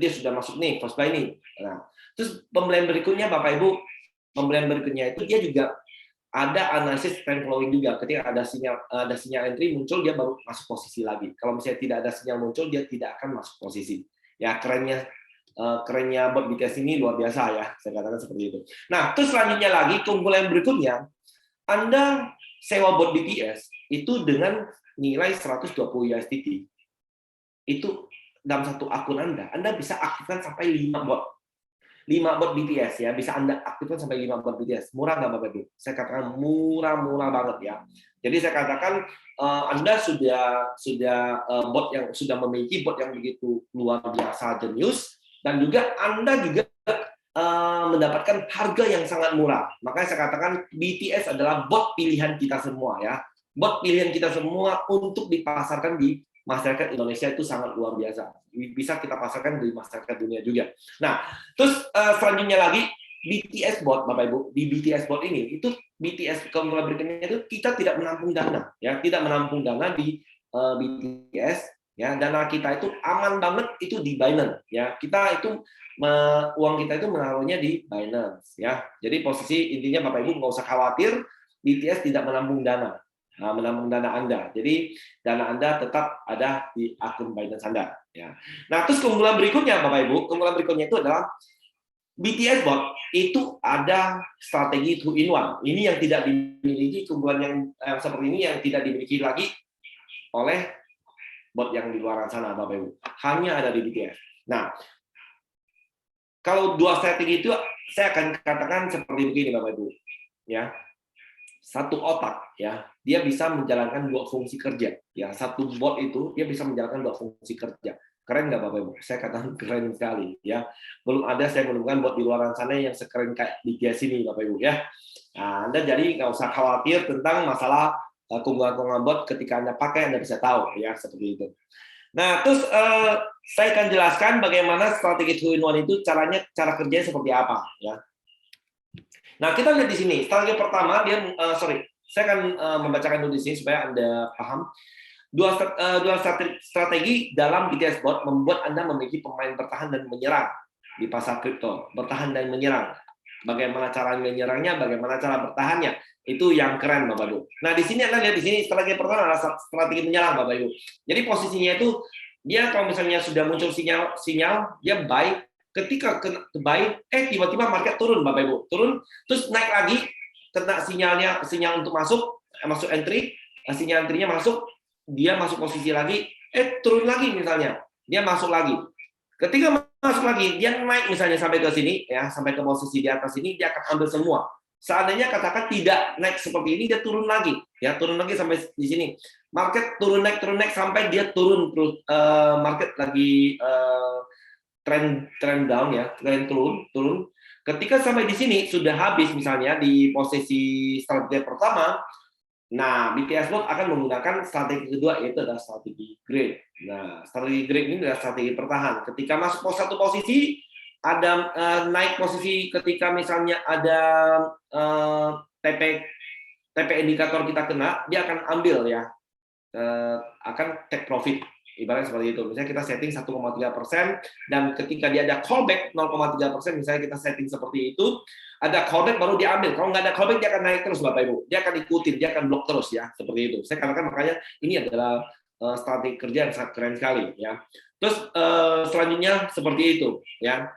dia sudah masuk nih first buy nih. Nah, terus pembelian berikutnya Bapak Ibu, pembelian berikutnya itu dia juga ada analisis trend following juga. Ketika ada sinyal entry muncul, dia baru masuk posisi lagi. Kalau misalnya tidak ada sinyal muncul, dia tidak akan masuk posisi. Ya kerennya bot BTS ini luar biasa ya, saya katakan seperti itu. Nah, terus selanjutnya lagi keunggulan berikutnya, Anda sewa bot BTS itu dengan nilai 120 USDT. Itu dalam satu akun Anda bisa aktifkan sampai 5 bot. 5 bot BTS ya, bisa Anda aktifkan sampai 5 bot BTS. Murah nggak Bapak Ibu? Saya katakan murah banget ya. Jadi saya katakan Anda sudah bot yang sudah memiliki bot yang begitu luar biasa jenius, dan juga Anda juga mendapatkan harga yang sangat murah. Makanya saya katakan BTS adalah bot pilihan kita semua ya. Bot pilihan kita semua untuk dipasarkan di masyarakat Indonesia itu sangat luar biasa. Bisa kita pasarkan di masyarakat dunia juga. Nah, terus selanjutnya lagi BTS bot, Bapak Ibu, di BTS bot ini itu BTS keunggulan berikutnya itu kita tidak menampung dana, ya, tidak menampung dana di BTS, ya, dana kita itu aman banget itu di Binance, ya, kita itu uang kita itu menaruhnya di Binance, ya. Jadi posisi intinya Bapak Ibu nggak usah khawatir, BTS tidak menampung dana. Menampung dana Anda. Jadi dana Anda tetap ada di akun Binance Anda. Ya. Nah, terus keunggulan berikutnya, Bapak Ibu, keunggulan berikutnya itu adalah BTS bot itu ada strategi 2-in-1. Ini yang tidak dimiliki, keunggulan yang seperti ini yang tidak dimiliki lagi oleh bot yang di luar sana, Bapak Ibu. Hanya ada di BTS. Nah, kalau dua strategi itu saya akan katakan seperti begini Bapak Ibu, ya. Satu otak, ya, dia bisa menjalankan dua fungsi kerja, ya. Satu bot itu dia bisa menjalankan dua fungsi kerja. Keren nggak Bapak Ibu? Saya katakan keren sekali, ya. Belum ada saya menemukan bot di luar sana yang sekeren kayak BTS ini Bapak Ibu, ya. Nah, Anda jadi nggak usah khawatir tentang masalah keunggulan-keunggulan bot ketika Anda pakai, Anda bisa tahu, ya, seperti itu. Nah, terus saya akan jelaskan bagaimana strategi 2-in-1 itu cara kerjanya seperti apa, ya. Nah, kita lihat di sini. Strategi pertama saya akan membacakan dulu di sini supaya Anda paham. Dua strategi dalam BTS Bot membuat Anda memiliki pemain bertahan dan menyerang di pasar kripto. Bertahan dan menyerang. Bagaimana cara menyerangnya, bagaimana cara bertahannya. Itu yang keren Bapak Ibu. Nah, di sini Anda lihat di sini strategi pertama adalah strategi menyerang Bapak Ibu. Jadi posisinya itu dia kalau misalnya sudah muncul sinyal dia buy, ketika buy tiba-tiba market turun Bapak Ibu. Turun terus naik lagi, kena sinyal untuk masuk entry, sinyal entry-nya masuk, dia masuk posisi lagi, turun lagi misalnya. Dia masuk lagi. Ketika masuk lagi, dia naik misalnya sampai ke sini ya, sampai ke posisi di atas ini dia akan ambil semua. Seandainya katakan tidak naik seperti ini, dia turun lagi, ya turun lagi sampai di sini. Market turun naik sampai dia turun terus. Market lagi trend down ya, trend turun. Ketika sampai di sini sudah habis misalnya di posisi strategi pertama, nah BTS Bot akan menggunakan strategi kedua yaitu adalah strategi grade. Nah strategi grade ini adalah strategi pertahan. Ketika masuk satu posisi ada naik posisi, ketika misalnya ada TP indikator kita kena, dia akan ambil ya, akan take profit, ibaratnya seperti itu. Misalnya kita setting 1,3% dan ketika dia ada callback 0,3%, misalnya kita setting seperti itu, ada callback baru diambil. Kalau nggak ada callback dia akan naik terus Bapak Ibu, dia akan ikutin, dia akan blok terus ya, seperti itu. Saya katakan makanya ini adalah strategi kerja yang sangat keren sekali ya. Terus selanjutnya seperti itu ya.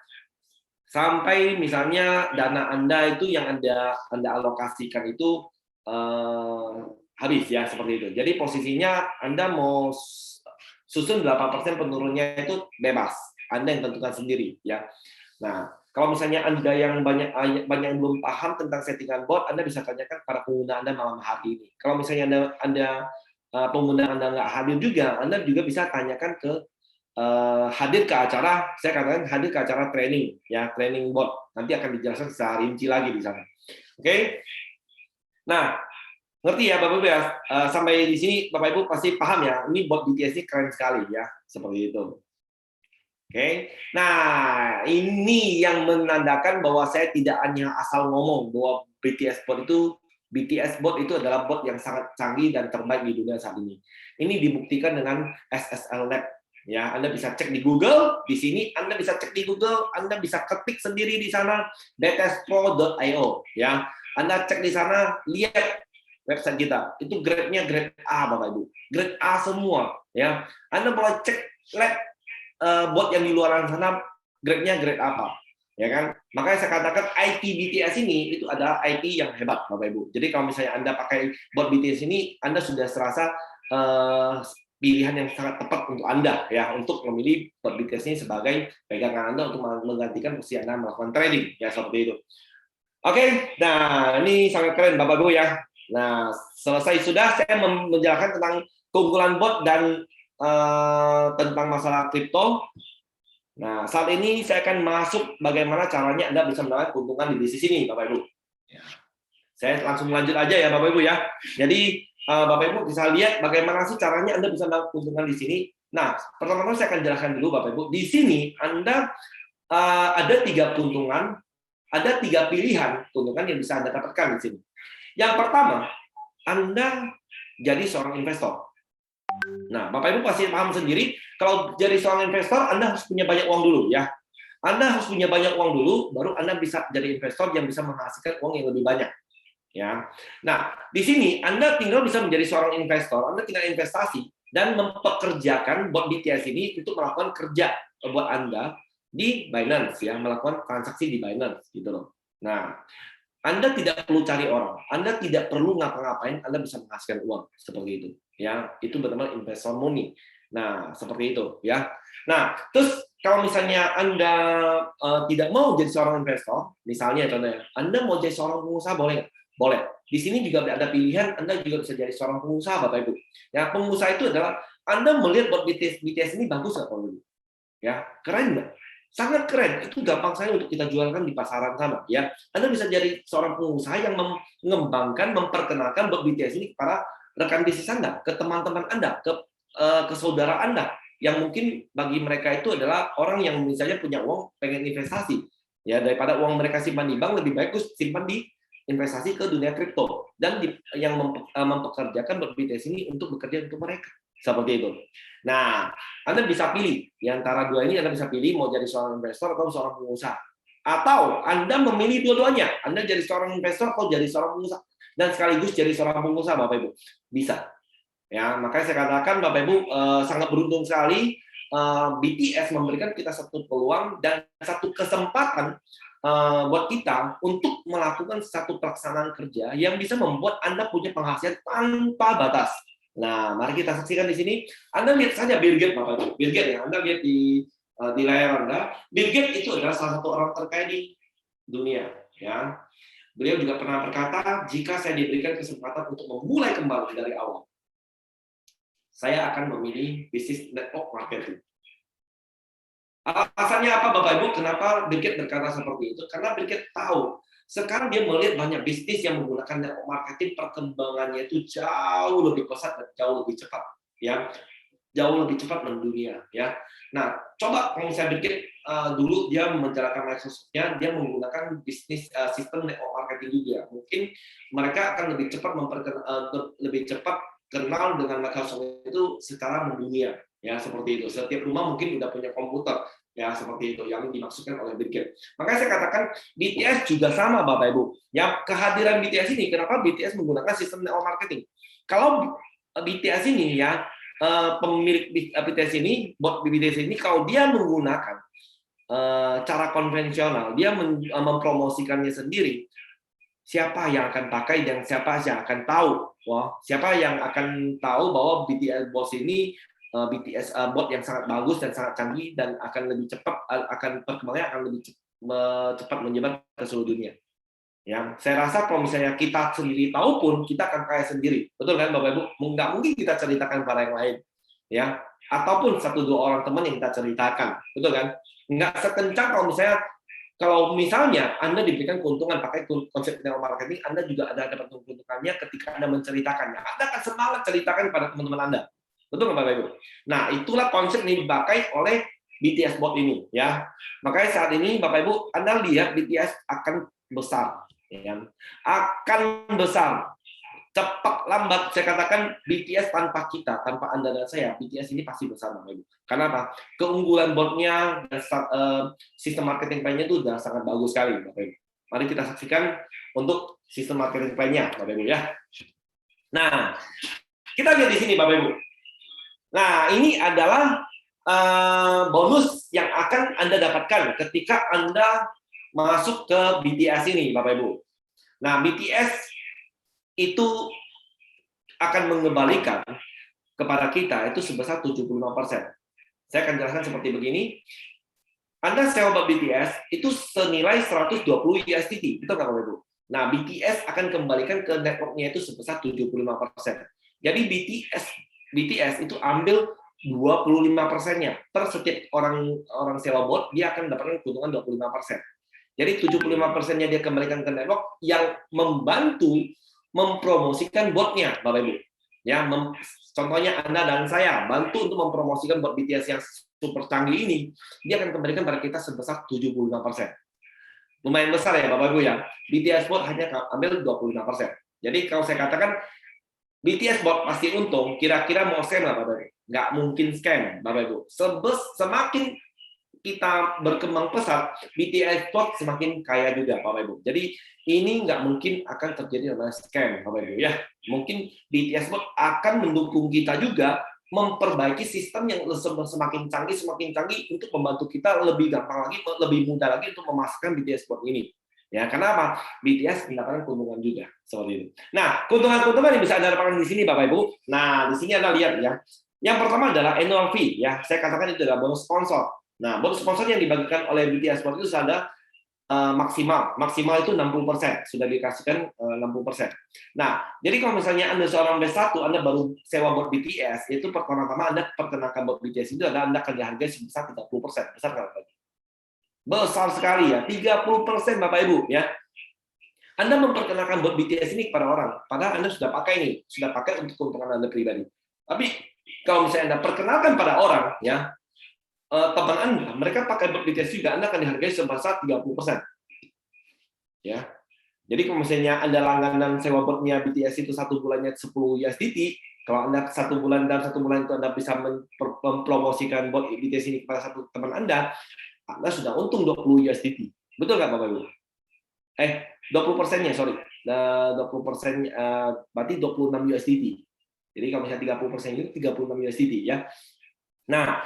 Sampai misalnya dana Anda itu yang Anda alokasikan itu habis ya, seperti itu. Jadi posisinya Anda mau susun 8% penurunnya itu bebas. Anda yang tentukan sendiri ya. Nah, kalau misalnya Anda yang banyak yang belum paham tentang settingan bot, Anda bisa tanyakan pada pengguna Anda malam hari ini. Kalau misalnya Anda pengguna Anda nggak hadir juga, Anda juga bisa tanyakan ke hadir ke acara, saya katakan hadir ke acara training ya, training bot. Nanti akan dijelaskan secara rinci lagi di sana. Oke. Nah, ngerti ya Bapak Ibu ya? Sampai di sini Bapak Ibu pasti paham ya. Ini bot BTS ini keren sekali ya, seperti itu. Oke. Nah, ini yang menandakan bahwa saya tidak hanya asal ngomong bahwa BTS bot itu adalah bot yang sangat canggih dan terbaik di dunia saat ini. Ini dibuktikan dengan SSL Lab. Ya, Anda bisa cek di Google, di sini Anda bisa cek di Google, Anda bisa ketik sendiri di sana btspro.io ya. Anda cek di sana, lihat website kita. Itu grade-nya grade A Bapak Ibu. Grade A semua ya. Anda mulai cek lab bot yang di luar sana grade-nya grade apa. Ya kan? Makanya saya katakan IT BTS ini itu adalah IT yang hebat Bapak Ibu. Jadi kalau misalnya Anda pakai bot BTS ini, Anda sudah serasa pilihan yang sangat tepat untuk Anda ya, untuk memilih bot BTS ini sebagai pegangan Anda untuk menggantikan posisi Anda melakukan trading ya, seperti itu. Oke, nah ini sangat keren Bapak Ibu ya. Nah, selesai sudah saya menjelaskan tentang keunggulan bot dan tentang masalah kripto. Nah, saat ini saya akan masuk bagaimana caranya Anda bisa mendapatkan keuntungan di bisnis ini Bapak Ibu. Ya. Saya langsung lanjut aja ya Bapak Ibu ya. Jadi Bapak Ibu bisa lihat bagaimana sih caranya Anda bisa mendapatkan keuntungan di sini. Nah, pertama-tama saya akan jelaskan dulu Bapak Ibu. Di sini Anda ada 3 keuntungan, ada 3 pilihan keuntungan yang bisa Anda dapatkan di sini. Yang pertama, Anda jadi seorang investor. Nah, Bapak Ibu pasti paham sendiri, kalau jadi seorang investor Anda harus punya banyak uang dulu ya. Anda harus punya banyak uang dulu, baru Anda bisa jadi investor yang bisa menghasilkan uang yang lebih banyak. Ya. Nah, di sini Anda tinggal bisa menjadi seorang investor, Anda tinggal investasi dan mempekerjakan bot BTS ini untuk melakukan kerja buat Anda di Binance ya, melakukan transaksi di Binance gitu loh. Nah, Anda tidak perlu cari orang, Anda tidak perlu ngapa-ngapain, Anda bisa menghasilkan uang seperti itu. Ya, itu benar-benar investor money. Nah, seperti itu ya. Nah, terus kalau misalnya Anda tidak mau jadi seorang investor, misalnya contohnya, Anda mau jadi seorang pengusaha, boleh nggak? Boleh. Di sini juga ada pilihan, Anda juga bisa jadi seorang pengusaha, Bapak Ibu. Ya, pengusaha itu adalah Anda melihat buat BTS ini bagus nggak, Bapak Ibu? Ya, keren nggak? Sangat keren. Itu gampang saya untuk kita jualkan di pasaran sana. Ya, Anda bisa jadi seorang pengusaha yang mengembangkan, memperkenalkan buat BTS ini kepada rekan bisnis Anda, ke teman-teman Anda, ke saudara Anda, yang mungkin bagi mereka itu adalah orang yang misalnya punya uang pengen investasi, ya daripada uang mereka simpan di bank, lebih baik simpan di investasi ke dunia kripto, dan yang mempekerjakan BTS ini untuk bekerja untuk mereka, seperti itu. Nah, Anda bisa pilih di antara dua ini. Anda bisa pilih mau jadi seorang investor atau seorang pengusaha, atau Anda memilih dua-duanya. Anda jadi seorang investor atau jadi seorang pengusaha, dan sekaligus jadi seorang pengusaha, Bapak Ibu, bisa. Ya, makanya saya katakan Bapak Ibu sangat beruntung sekali BTS memberikan kita satu peluang dan satu kesempatan buat kita untuk melakukan satu pelaksanaan kerja yang bisa membuat Anda punya penghasilan tanpa batas. Nah, mari kita saksikan di sini. Anda lihat saja Bill Gates, Bapak Ibu. Bill Gates ya, Anda lihat di layar Anda. Bill Gates itu adalah salah satu orang terkaya di dunia. Ya, beliau juga pernah berkata, jika saya diberikan kesempatan untuk memulai kembali dari awal, saya akan memilih bisnis network marketing. Alasannya apa, Bapak Ibu? Kenapa Bill Gates berkata seperti itu? Karena Bill Gates tahu sekarang dia melihat banyak bisnis yang menggunakan network marketing, perkembangannya itu jauh lebih pesat dan jauh lebih cepat, ya, jauh lebih cepat mendunia, ya. Nah, coba kalau misalnya Bill Gates dulu dia menjalankan Microsoft-nya, dia menggunakan bisnis sistem network marketing juga. Mungkin mereka akan lebih cepat kenal dengan Microsoft itu secara mendunia, ya, seperti itu. Setiap rumah mungkin sudah punya komputer, ya, seperti itu yang dimaksudkan oleh Bill Gates. Makanya saya katakan BTS juga sama, Bapak Ibu. Ya, kehadiran BTS ini, kenapa BTS menggunakan sistem network marketing? Kalau BTS ini, ya, pemilik BTS ini, bot BTS ini, kalau dia menggunakan cara konvensional, dia mempromosikannya sendiri, siapa yang akan pakai dan siapa yang akan tahu? Wah, siapa yang akan tahu bahwa BTS bot ini BTS bot yang sangat bagus dan sangat canggih dan akan lebih cepat, akan perkembangannya akan lebih cepat menyebar ke seluruh dunia. Ya, saya rasa kalau misalnya kita sendiri tahu pun kita akan kaya sendiri, betul kan, Bapak Ibu? Nggak mungkin kita ceritakan pada yang lain, ya. Ataupun satu dua orang teman yang kita ceritakan, betul kan? Nggak sekencang kalau misalnya Anda diberikan keuntungan pakai konsep network marketing, Anda juga ada dapat keuntungannya ketika Anda menceritakannya. Anda akan semangat ceritakan pada teman-teman Anda. Betul nggak, Bapak Ibu? Nah, itulah konsep yang dipakai oleh BTS bot ini, ya. Makanya saat ini Bapak Ibu, Anda lihat BTS akan besar, ya. Akan besar. Cepat lambat, saya katakan BTS tanpa kita, tanpa Anda dan saya, BTS ini pasti besar, Bapak Ibu. Karena apa? Keunggulan botnya dan sistem marketing plan-nya itu sudah sangat bagus sekali, Bapak Ibu. Mari kita saksikan untuk sistem marketing plan-nya, Bapak Ibu, ya. Nah, kita lihat di sini, Bapak Ibu. Nah, ini adalah bonus yang akan Anda dapatkan ketika Anda masuk ke BTS ini, Bapak Ibu. Nah, BTS itu akan mengembalikan kepada kita itu sebesar 75%. Saya akan jelaskan seperti begini. Anda sewa BTS itu senilai 120 USDT, betul nggak, Bapak Ibu? Nah, BTS akan kembalikan ke network-nya itu sebesar 75%. Jadi BTS itu ambil 25%-nya. Per setiap orang sewa bot, dia akan mendapatkan keuntungan 25%. Jadi 75%-nya dia kembalikan ke network yang membantu mempromosikan botnya, Bapak Ibu. Ya, contohnya Anda dan saya bantu untuk mempromosikan bot BTS yang super canggih ini, dia akan kembalikan pada kita sebesar 75%. Lumayan besar ya, Bapak Ibu, ya. BTS bot hanya ambil 25%. Jadi kalau saya katakan BTS bot pasti untung, kira-kira mau scam nggak, Bapak Ibu? Nggak mungkin scam, Bapak Ibu. Semakin kita berkembang pesat, BTS bot semakin kaya juga, Bapak Ibu. Jadi ini nggak mungkin akan terjadi namanya scam, Bapak Ibu, ya. Mungkin BTS bot akan mendukung kita juga memperbaiki sistem yang semakin canggih untuk membantu kita lebih gampang lagi, lebih mudah lagi untuk memasukkan BTS bot ini. Ya, karena apa? BTS mendapatkan keuntungan juga seperti itu. Nah, keuntungan-keuntungan yang bisa Anda dapatkan di sini, Bapak Ibu. Nah, di sini Anda lihat, ya. Yang pertama adalah annual fee, ya. Saya katakan itu adalah bonus sponsor. Nah, bonus sponsor yang dibagikan oleh BTS Sport itu ada maksimal itu 60%, sudah dikasihkan 60%. Nah, jadi kalau misalnya Anda seorang B1, Anda baru sewa bot BTS, itu pertama-tama Anda perkenalkan bot BTS itu adalah Anda akan dihargai sebesar 30%. Besar nggak, Bapak? Besar sekali ya, 30% Bapak Ibu ya. Anda memperkenalkan bot BTS ini kepada orang, padahal Anda sudah pakai untuk keuntungan Anda pribadi. Tapi kalau misalnya Anda perkenalkan pada orang ya, teman Anda, mereka pakai bot BTS juga, Anda akan dihargai sebesar 30%. Ya. Jadi kalau misalnya Anda langganan sewa botnya BTS itu 1 bulannya 10 USDT, kalau Anda 1 bulan dan 1 bulan itu Anda bisa mempromosikan bot BTS ini kepada satu teman Anda sudah untung 20 USDT. Betul nggak Bapak Ibu? 20%-nya, sorry. 20%, berarti 26 USDT. Jadi kalau misalnya 30% itu 36 USDT ya. Nah,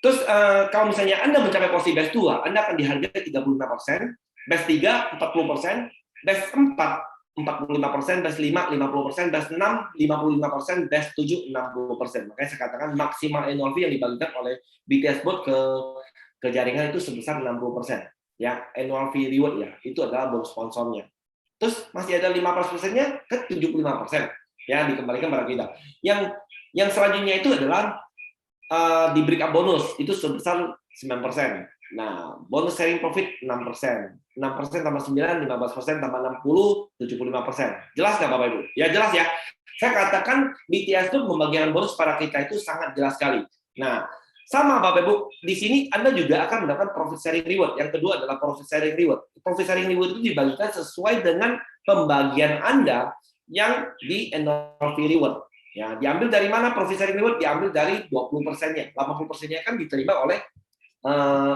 terus kalau misalnya Anda mencapai posisi batch 2, Anda akan dihargai 35%, batch 3 40%, batch 4 45%, batch 5 50%, batch 6 55%, batch 7 60%. Makanya saya katakan maksimal annual fee yang dibagikan oleh BTS Bot ke jaringan itu sebesar 60%. Ya, annual fee reward ya. Itu adalah bonus sponsornya. Terus masih ada 15%-nya ke 75%. Ya, dikembalikan pada kita. Yang selanjutnya itu adalah di break up bonus itu sebesar 9%. Nah, bonus sharing profit 6%. 6% tambah 9, 15% tambah 60, 75%. Jelas nggak Bapak Ibu? Ya jelas ya. Saya katakan BTS itu pembagian bonus pada kita itu sangat jelas sekali. Nah, sama Bapak Ibu, di sini Anda juga akan mendapatkan profit sharing reward. Yang kedua adalah profit sharing reward. Profit sharing reward itu dibagikan sesuai dengan pembagian Anda yang di annual fee reward. Ya, diambil dari mana profit sharing reward? Diambil dari 20%-nya. 80%-nya kan diterima oleh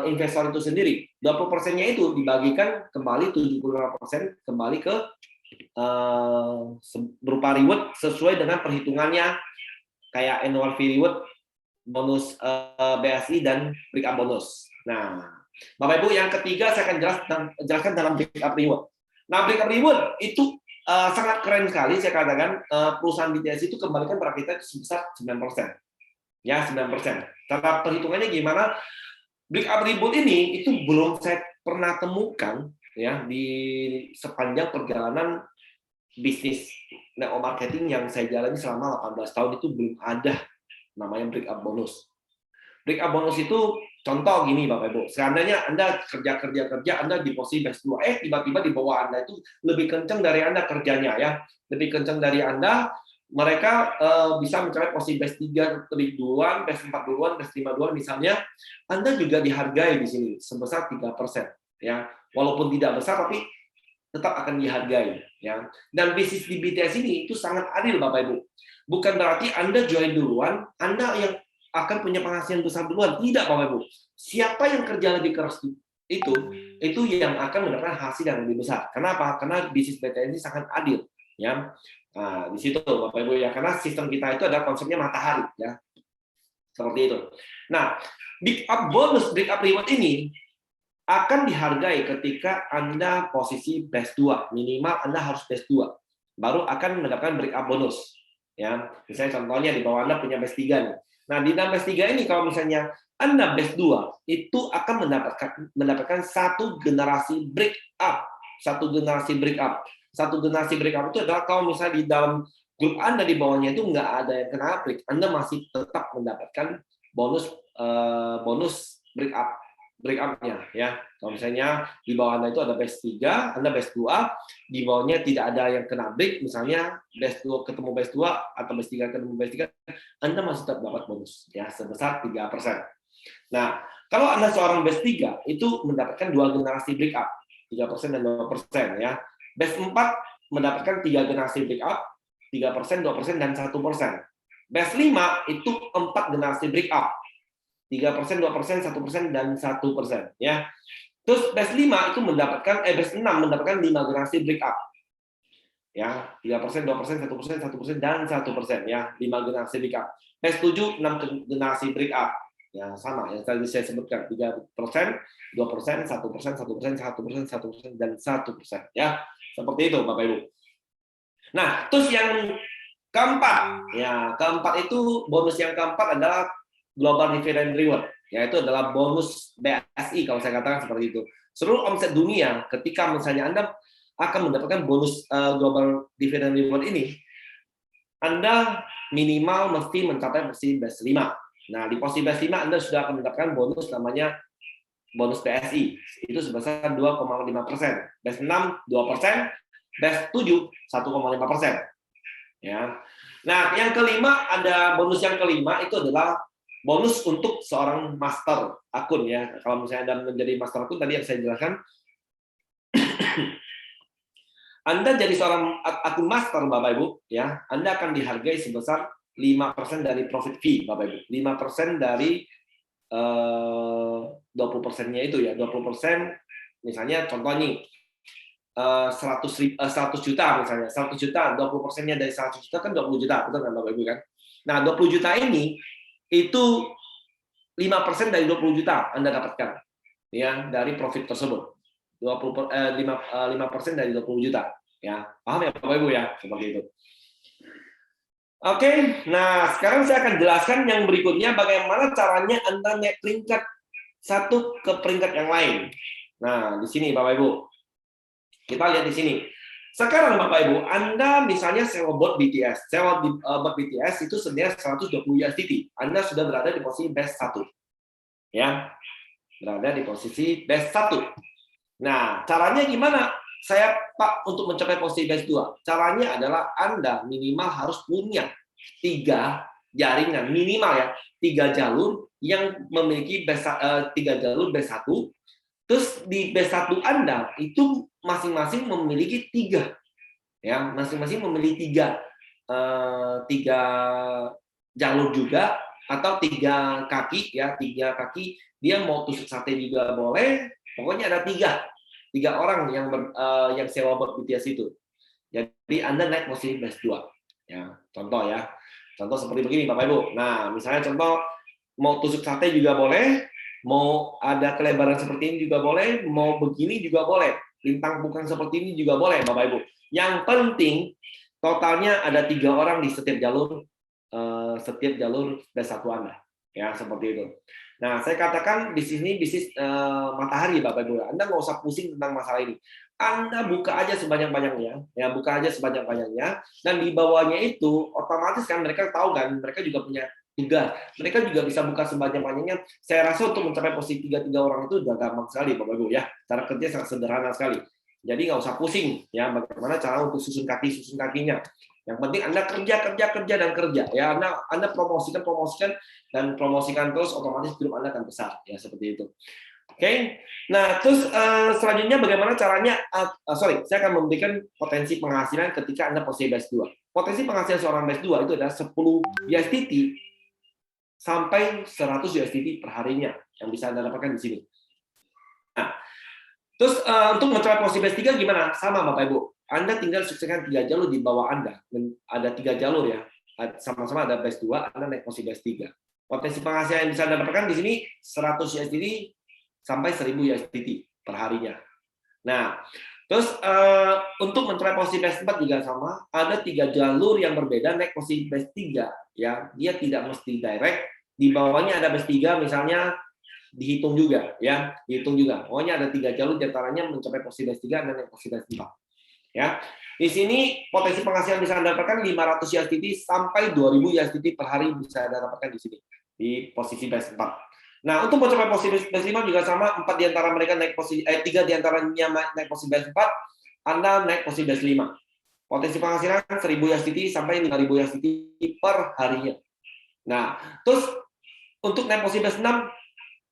investor itu sendiri. 20%-nya itu dibagikan kembali 75% kembali ke berupa reward sesuai dengan perhitungannya kayak annual fee reward, bonus BSI dan break up bonus. Nah, Bapak Ibu yang ketiga saya akan jelaskan dalam break up reward. Nah, break up reward itu sangat keren sekali saya katakan perusahaan BTS itu kembalikan pada kita sebesar 9%. Ya, 9%. Cara perhitungannya gimana? Break up reward ini itu belum saya pernah temukan ya di sepanjang perjalanan bisnis network marketing yang saya jalani selama 18 tahun itu belum ada namanya break up bonus. Break up bonus itu contoh gini Bapak Ibu, seandainya Anda kerja Anda di posisi batch 2, tiba-tiba di bawah Anda itu lebih kencang dari Anda kerjanya ya, lebih kencang dari Anda, mereka bisa mencapai posisi batch 3 lebih duluan, batch 4 duluan, batch 5 duluan misalnya, Anda juga dihargai di sini sebesar 3%. Ya, walaupun tidak besar tapi tetap akan dihargai. Ya. Dan bisnis di BTS ini itu sangat adil Bapak Ibu. Bukan berarti Anda join duluan, Anda yang akan punya penghasilan besar duluan. Tidak Bapak Ibu. Siapa yang kerja lebih keras itu yang akan mendapatkan hasil yang lebih besar. Kenapa? Karena bisnis BTS ini sangat adil. Ya. Nah, di situ Bapak Ibu ya, karena sistem kita itu adalah konsepnya matahari ya. Seperti itu. Nah, break up bonus, break up reward ini akan dihargai ketika Anda posisi batch 2, minimal Anda harus batch 2. Baru akan mendapatkan break up bonus. Ya, misalnya contohnya di bawah Anda punya batch 3 nih. Nah, di dalam batch 3 ini kalau misalnya Anda batch 2, itu akan mendapatkan satu generasi break up. Satu generasi break up. Satu generasi break up itu adalah kalau misalnya di dalam grup Anda di bawahnya itu nggak ada yang kena break, Anda masih tetap mendapatkan bonus break up-nya ya. Kalau misalnya di bawah Anda itu ada batch 3, Anda batch 2, di bawahnya tidak ada yang kena break, misalnya batch 2 ketemu batch 2 atau batch 3 ketemu batch 3, Anda masih tetap dapat bonus ya sebesar 3%. Nah, kalau Anda seorang batch 3 itu mendapatkan 2 generasi break up, 3% dan 2% ya. Batch 4 mendapatkan 3 generasi break up, 3%, 2% dan 1%. Batch 5 itu 4 generasi break up. 3%, 2%, 1% dan 1% ya. Terus batch 5 itu batch 6 mendapatkan 5 generasi break up. Ya, 3%, 2%, 1%, 1% dan 1% ya, 5 generasi break up. Batch 7 6 generasi break up. Ya, sama yang tadi saya sebutkan 3%, 2%, 1%, 1%, 1%, 1% dan 1% ya. Seperti itu Bapak Ibu. Nah, terus yang keempat itu bonus yang keempat adalah Global Dividend Reward. yaitu adalah bonus BSI kalau saya katakan seperti itu. Seluruh omset dunia, ketika misalnya Anda akan mendapatkan bonus Global Dividend Reward ini, Anda minimal mesti mencapai posisi best 5. Nah, di posisi best 5 Anda sudah akan mendapatkan bonus namanya bonus BSI. Itu sebesar 2,5%. Best 6, 2%. Best 7, 1,5%. Ya. Nah, yang kelima, ada bonus yang kelima itu adalah bonus untuk seorang master akun ya. Kalau misalnya Anda menjadi master akun tadi yang saya jelaskan, Anda jadi seorang akun master Bapak Ibu ya, Anda akan dihargai sebesar 5% dari profit fee Bapak Ibu. 5% dari 20%-nya itu ya. 20% misalnya contoh nih 100 juta misalnya, 100 juta, 20%-nya dari 100 juta kan 20 juta, betul kan Bapak Ibu kan? Nah, 20 juta ini itu 5% dari 20 juta Anda dapatkan ya dari profit tersebut. 5% dari 20 juta ya. Paham ya Bapak Ibu ya? Seperti itu. Oke, nah sekarang saya akan jelaskan yang berikutnya bagaimana caranya Anda naik peringkat satu ke peringkat yang lain. Nah, di sini Bapak Ibu. Kita lihat di sini. Sekarang Bapak Ibu, Anda misalnya sewa bot BTS. Sewa bot BTS itu senilai 120 USDT. Anda sudah berada di posisi best 1. Ya. Berada di posisi best 1. Nah, caranya gimana? Saya Pak untuk mencapai posisi best 2. Caranya adalah Anda minimal harus punya 3 jaringan minimal ya, 3 jalur yang memiliki best 3 jalur best 1. Terus di best 1 Anda itu masing-masing memiliki 3. Ya, masing-masing memiliki 3 jalur juga atau 3 kaki ya, 3 kaki. Dia mau tusuk sate juga boleh. Pokoknya ada 3 orang yang sewa bot BTS itu. Jadi Anda naik posisi best 2. Ya, contoh ya. Contoh seperti begini Bapak Ibu. Nah, misalnya contoh mau tusuk sate juga boleh, mau ada kelebaran seperti ini juga boleh, mau begini juga boleh. Lintang bukan seperti ini juga boleh Bapak Ibu. Yang penting totalnya ada 3 orang di setiap jalur best 1 Anda. Ya, seperti itu. Nah, saya katakan di sini bisnis matahari Bapak Ibu. Anda nggak usah pusing tentang masalah ini. Anda buka aja sebanyak-banyaknya, ya buka aja sebanyak-banyaknya, dan di bawahnya itu otomatis kan mereka tahu kan, mereka juga punya tugas. Mereka juga bisa buka sebanyak-banyaknya. Saya rasa untuk mencapai posisi 3 orang itu udah gampang sekali Bapak Ibu ya. Cara kerja sangat sederhana sekali. Jadi nggak usah pusing ya bagaimana cara untuk susun kakinya. Yang penting Anda kerja ya. Anda promosikan dan promosikan terus, otomatis grup Anda akan besar ya, seperti itu. Oke. Nah, terus selanjutnya bagaimana caranya saya akan memberikan potensi penghasilan ketika Anda posisi best 2. Potensi penghasilan seorang best 2 itu adalah 10 USDT sampai 100 USDT per harinya yang bisa Anda dapatkan di sini. Nah, terus untuk mencapai posisi best 3 gimana? Sama Bapak Ibu. Anda tinggal sukseskan 3 jalur di bawah Anda. Ada 3 jalur ya. Sama-sama ada best 2, Anda naik posisi best 3. Potensi penghasilan yang bisa Anda dapatkan di sini 100 USDT sampai 1000 USDT per harinya. Nah, terus untuk mencapai posisi best 4 juga sama, ada 3 jalur yang berbeda naik posisi best 3 ya. Dia tidak mesti direct. Di bawahnya ada best 3 misalnya dihitung juga ya, dihitung juga. Pokoknya ada 3 jalur di antaranya mencapai posisi best 3 dan naik posisi best 4. Ya. Di sini potensi penghasilan bisa Anda dapatkan 500 USDT sampai 2000 USDT per hari bisa Anda dapatkan di sini di posisi best 4. Nah, untuk mencapai posisi best 5 juga sama, 4 di antara mereka naik posisi 3 di antaranya naik posisi best 4, Anda naik posisi best 5. Potensi penghasilan 1000 USDT sampai 5000 USDT per harinya. Nah, terus untuk naik posisi best 6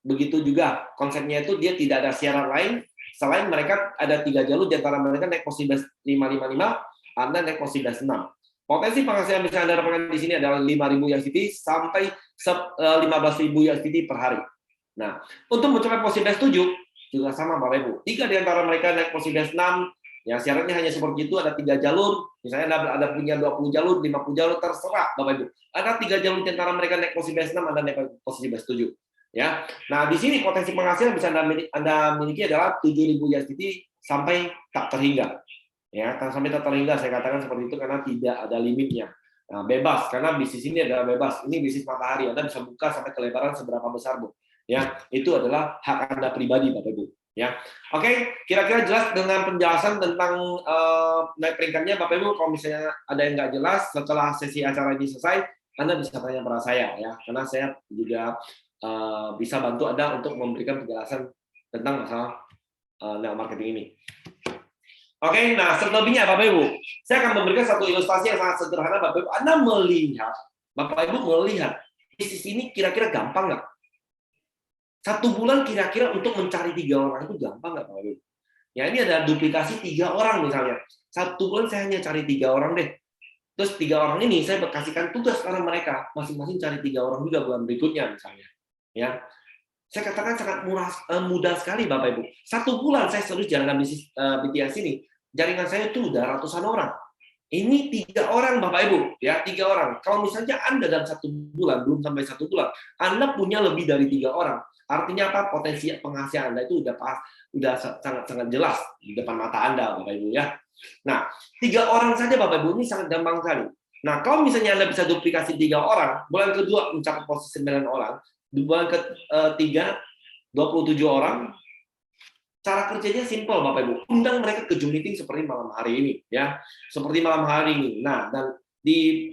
begitu juga. Konsepnya itu dia tidak ada syarat lain selain mereka ada 3 jalur di antara mereka naik posisi best 555, Anda naik posisi best 6. Potensi penghasilan bisa Anda dapatkan di sini adalah 5.000 USDT sampai 15.000 USDT per hari. Nah, untuk mencapai posisi best 7 juga sama Bapak Ibu. 3 di antara mereka naik posisi best 6, ya syaratnya hanya seperti itu, ada 3 jalur. Misalnya Anda punya 20 jalur, 50 jalur, terserah Bapak Ibu. Ada 3 jalur di antara mereka naik posisi best 6, Anda naik posisi best 7. Ya. Nah, di sini potensi penghasilan bisa Anda miliki adalah 7.000 USDT sampai tak terhingga. Ya, sampai tak terhingga saya katakan seperti itu karena tidak ada limitnya. Nah, bebas karena bisnis ini adalah bebas. Ini bisnis matahari. Anda bisa buka sampai kelebaran seberapa besar, Bu. Ya, itu adalah hak Anda pribadi, Bapak Ibu. Ya, oke, kira-kira jelas dengan penjelasan tentang naik peringkatnya, Bapak Ibu. Kalau misalnya ada yang nggak jelas setelah sesi acara ini selesai, Anda bisa tanya pada saya, ya, karena saya juga bisa bantu Anda untuk memberikan penjelasan tentang masalah network marketing ini. Oke, nah selebihnya Bapak Ibu, saya akan memberikan satu ilustrasi yang sangat sederhana, Bapak Ibu. Anda melihat, Bapak Ibu melihat bisnis ini kira-kira gampang nggak? 1 bulan kira-kira untuk mencari 3 orang itu gampang nggak, Bapak Ibu? Ya, ini ada duplikasi 3 orang misalnya. 1 bulan saya hanya cari 3 orang deh. Terus 3 orang ini saya kasihkan tugas kepada mereka, masing-masing cari 3 orang juga bulan berikutnya misalnya. Ya, saya katakan sangat mudah sekali, Bapak Ibu. 1 bulan saya serius jalankan bisnis BTS ini. Jaringan saya itu udah ratusan orang. Ini 3 orang, Bapak Ibu, ya 3 orang. Kalau misalnya Anda dalam 1 bulan, belum sampai 1 bulan, Anda punya lebih dari 3 orang. Artinya apa? Potensi penghasilan Anda itu udah sangat jelas di depan mata Anda, Bapak Ibu, ya. Nah, 3 orang saja, Bapak Ibu, ini sangat gampang sekali. Nah, kalau misalnya Anda bisa duplikasi 3 orang, bulan kedua mencapai posisi 9 orang, di bulan ketiga 27 orang. Cara kerjanya simpel, Bapak Ibu. Undang mereka ke Zoom meeting seperti malam hari ini, ya. Seperti malam hari ini. Nah, dan di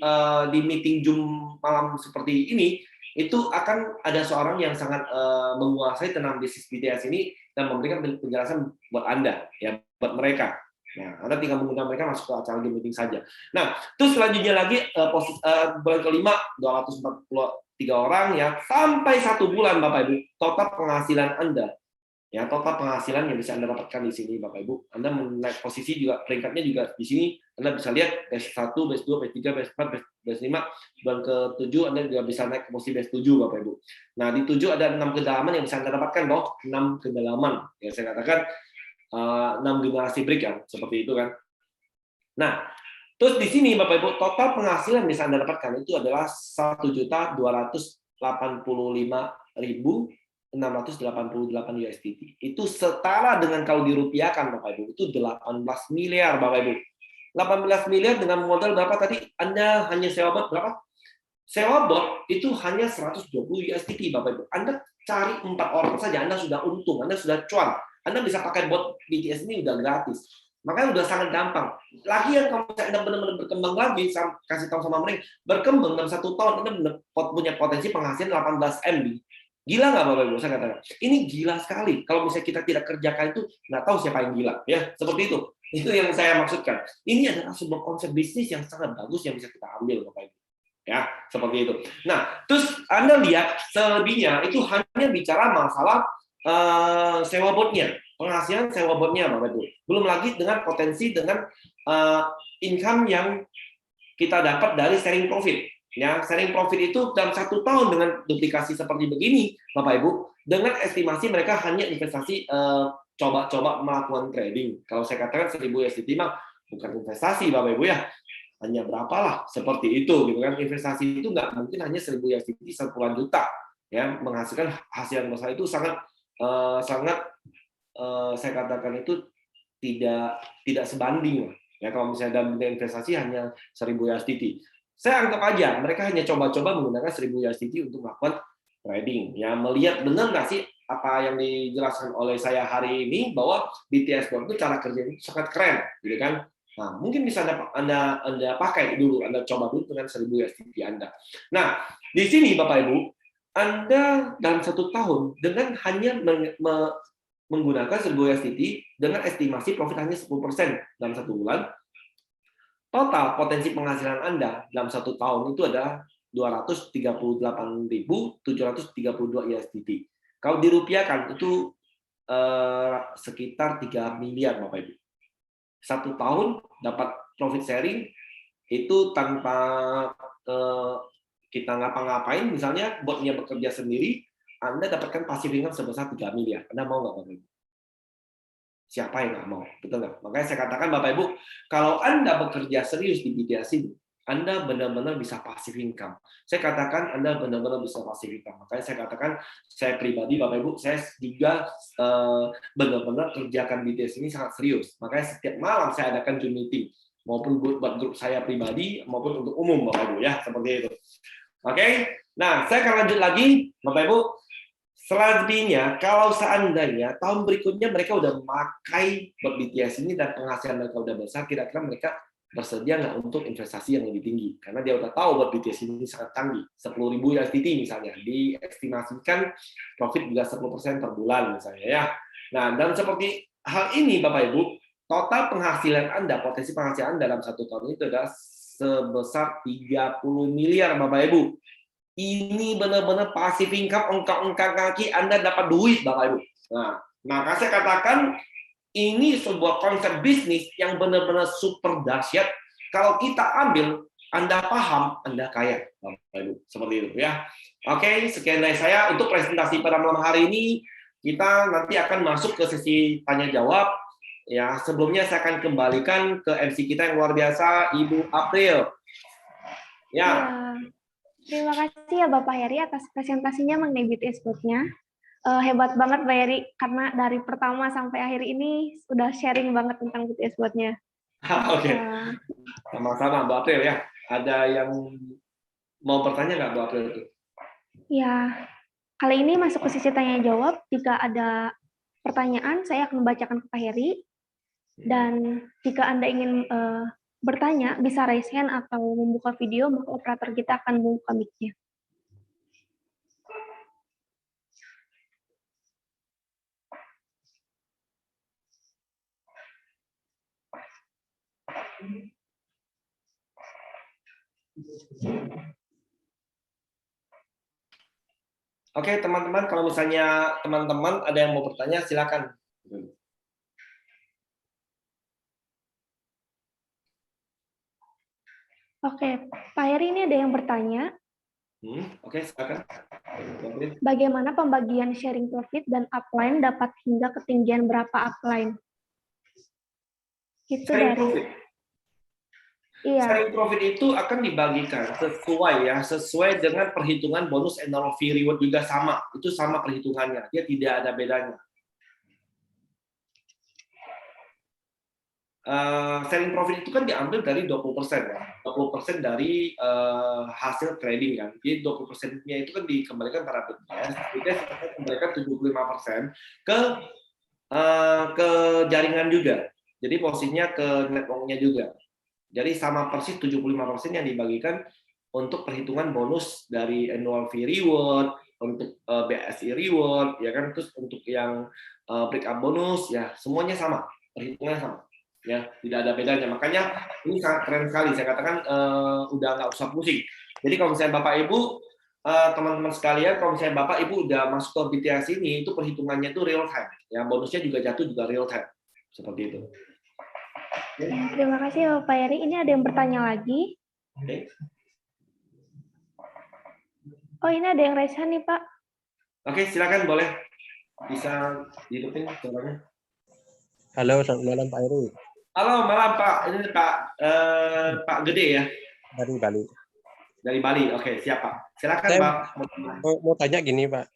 meeting Zoom malam seperti ini, itu akan ada seorang yang sangat menguasai tentang bisnis BTS ini dan memberikan penjelasan buat Anda, ya, buat mereka. Nah, Anda tinggal mengundang mereka masuk ke acara Zoom meeting saja. Nah, terus selanjutnya lagi bulan kelima 243 orang, ya, sampai 1 bulan, Bapak Ibu, total penghasilan Anda. Ya, total penghasilan yang bisa Anda dapatkan di sini, Bapak Ibu. Anda menaik posisi juga, peringkatnya juga di sini. Anda bisa lihat batch 1, batch 2, batch 3, batch 4, batch 5. Bulan ke-7 Anda juga bisa naik ke posisi batch 7, Bapak Ibu. Nah, di 7 ada 6 kedalaman yang bisa Anda dapatkan, loh. 6 kedalaman. Ya, saya katakan 6 generasi break, kan, seperti itu, kan. Nah, terus di sini, Bapak Ibu, total penghasilan yang bisa Anda dapatkan itu adalah 1.285.688 USDT. Itu setara dengan kalau dirupiahkan, Bapak Ibu, itu 18 miliar, Bapak Ibu. 18 miliar dengan modal berapa tadi? Anda hanya sewa bot berapa? Sewa bot itu hanya 120 USDT, Bapak Ibu. Anda cari 4 orang saja, Anda sudah untung, Anda sudah cuan. Anda bisa pakai bot BTS ini udah gratis. Makanya udah sangat gampang. Lagi yang kalau Anda benar-benar berkembang lagi, kasih tahu sama mereka, berkembang dalam 1 tahun, Anda punya potensi penghasilan 18 MB. Gila nggak, Bapak Ibu? Saya katakan, ini gila sekali. Kalau misalnya kita tidak kerjakan itu, nggak tahu siapa yang gila. Ya, seperti itu. Itu yang saya maksudkan. Ini adalah sebuah konsep bisnis yang sangat bagus yang bisa kita ambil, Bapak Ibu. Ya, seperti itu. Nah, terus Anda lihat selebihnya itu hanya bicara masalah sewa botnya, penghasilan sewa botnya, Bapak Ibu. Belum lagi dengan potensi dengan income yang kita dapat dari sharing profit. Ya, sharing profit itu dalam 1 tahun dengan duplikasi seperti begini, Bapak Ibu, dengan estimasi mereka hanya investasi coba-coba melakukan trading. Kalau saya katakan 1.000 USDT mah bukan investasi, Bapak Ibu, ya. Hanya berapalah seperti itu, gitu kan. Investasi itu nggak mungkin hanya 1.000 USDT 10 juta, ya, menghasilkan hasil yang besar itu sangat saya katakan itu tidak sebanding, ya, kalau misalnya dalam investasi hanya 1.000 USDT. Saya anggap aja mereka hanya coba-coba menggunakan 1.000 USDT untuk melakukan trading, ya, melihat benar nggak sih apa yang dijelaskan oleh saya hari ini bahwa BTS Board itu cara kerjanya itu sangat keren, gitu kan. Nah, mungkin bisa Anda pakai dulu, Anda coba dulu dengan 1.000 USDT Anda. Nah, di sini Bapak Ibu, Anda dalam 1 tahun dengan hanya menggunakan 1.000 USDT dengan estimasi profit hanya 10% dalam 1 bulan, total potensi penghasilan Anda dalam 1 tahun itu adalah 238.732 USDT. Kalau dirupiahkan itu sekitar 3 miliar, Bapak Ibu. 1 tahun dapat profit sharing itu tanpa kita ngapa-ngapain, misalnya botnya bekerja sendiri, Anda dapatkan passive income sebesar 3 miliar. Anda mau nggak, Bapak Ibu? Siapa yang nggak mau? Betul nggak? Makanya saya katakan, Bapak Ibu, kalau Anda bekerja serius di BTS ini, Anda benar-benar bisa passive income. Saya katakan Anda benar-benar bisa passive income. Makanya saya katakan, saya pribadi, Bapak Ibu, saya juga benar-benar kerjakan BTS ini sangat serius. Makanya setiap malam saya adakan Zoom meeting, maupun buat grup saya pribadi, maupun untuk umum, Bapak Ibu, ya, seperti itu. Oke? Nah, saya akan lanjut lagi, Bapak Ibu. Selebihnya, kalau seandainya tahun berikutnya mereka udah memakai bot BTS ini dan penghasilan mereka udah besar, kira-kira mereka bersedia nggak untuk investasi yang lebih tinggi? Karena dia udah tahu bot BTS ini sangat canggih. 10.000 USDT misalnya, diestimasikan profit juga 10% per bulan misalnya ya. Nah, dan seperti hal ini Bapak Ibu, total penghasilan Anda, potensi penghasilan dalam 1 tahun itu adalah sebesar 30 miliar Bapak Ibu. Ini benar-benar passive income, ongkang-ongkang kaki Anda dapat duit Bapak Ibu. Nah, maka saya katakan ini sebuah konsep bisnis yang benar-benar super dahsyat. Kalau kita ambil, Anda paham, Anda kaya Bapak Ibu. Seperti itu ya. Oke, sekian dari saya untuk presentasi pada malam hari ini. Kita nanti akan masuk ke sesi tanya jawab. Ya, sebelumnya saya akan kembalikan ke MC kita yang luar biasa, Ibu April. Ya. Terima kasih ya Bapak Heri atas presentasinya mengenai BTS Bot-nya. Hebat banget Pak Heri, karena dari pertama sampai akhir ini sudah sharing banget tentang BTS Bot-nya. Oke. Sama-sama Mbak April ya. Ada yang mau bertanya nggak Mbak April itu? Ya, kali ini masuk ke sesi tanya jawab. Jika ada pertanyaan, saya akan membacakan ke Pak Heri. Dan jika Anda ingin bertanya, bisa raise hand atau membuka video, maka operator kita akan membuka mic-nya. Oke, teman-teman, kalau misalnya teman-teman ada yang mau bertanya, silakan. Oke, Pak Heri ini ada yang bertanya. Oke, silakan. Bagaimana pembagian sharing profit dan upline dapat hingga ketinggian berapa upline? Itu Sharing dari profit. Iya. Sharing profit itu akan dibagikan sesuai dengan perhitungan bonus annual fee reward juga sama. Itu sama perhitungannya. Dia tidak ada bedanya. Sharing profit itu kan diambil dari 20% ya. 20% dari hasil trading kan. Jadi 20%-nya itu kan dikembalikan pada BTS. BTS akan kembalikan 75% ke jaringan juga. Jadi posisinya ke network-nya juga. Jadi sama persis 75% yang dibagikan untuk perhitungan bonus dari annual fee reward, untuk BSI reward, ya kan, terus untuk yang break up bonus, ya semuanya sama, perhitungannya sama. Ya, tidak ada bedanya. Makanya ini sangat keren sekali. Saya katakan udah nggak usah pusing. Jadi kalau misalnya Bapak Ibu, teman-teman sekalian, kalau misalnya Bapak Ibu udah masuk ke BTS ini, itu perhitungannya itu real time. Ya, bonusnya juga jatuh juga real time. Seperti itu. Ya, terima kasih Bapak Heri. Ini ada yang bertanya lagi. Oke. Oh, ini ada yang raise hand nih Pak. Oke, silakan boleh. Bisa dihidupin suaranya. Halo, selamat malam Pak Heri. Halo, malam Pak. Ini Pak Gede ya? Dari Bali. Dari Bali, oke, siap Pak. Silakan Saya Pak. mau tanya gini Pak,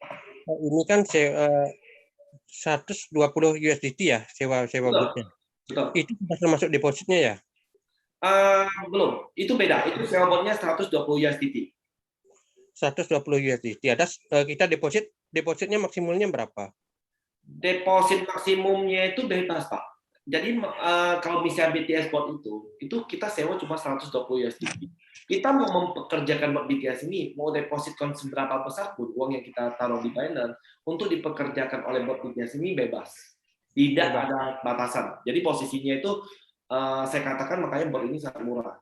ini kan 120 USDT ya sewa boothnya. Betul. Itu sudah termasuk depositnya ya? Belum, itu beda. Itu sewa botnya 120 USDT. 120 USDT. Ada kita depositnya maksimalnya berapa? Deposit maksimumnya itu bebas Pak. Jadi kalau misalnya BTS bot itu kita sewa cuma 120 USDT. Kita mau mempekerjakan bot BTS ini, mau deposit seberapa besar pun uang yang kita taruh di Binance untuk dipekerjakan oleh bot BTS ini bebas. Tidak ada batasan. Jadi posisinya itu saya katakan makanya bot ini sangat murah.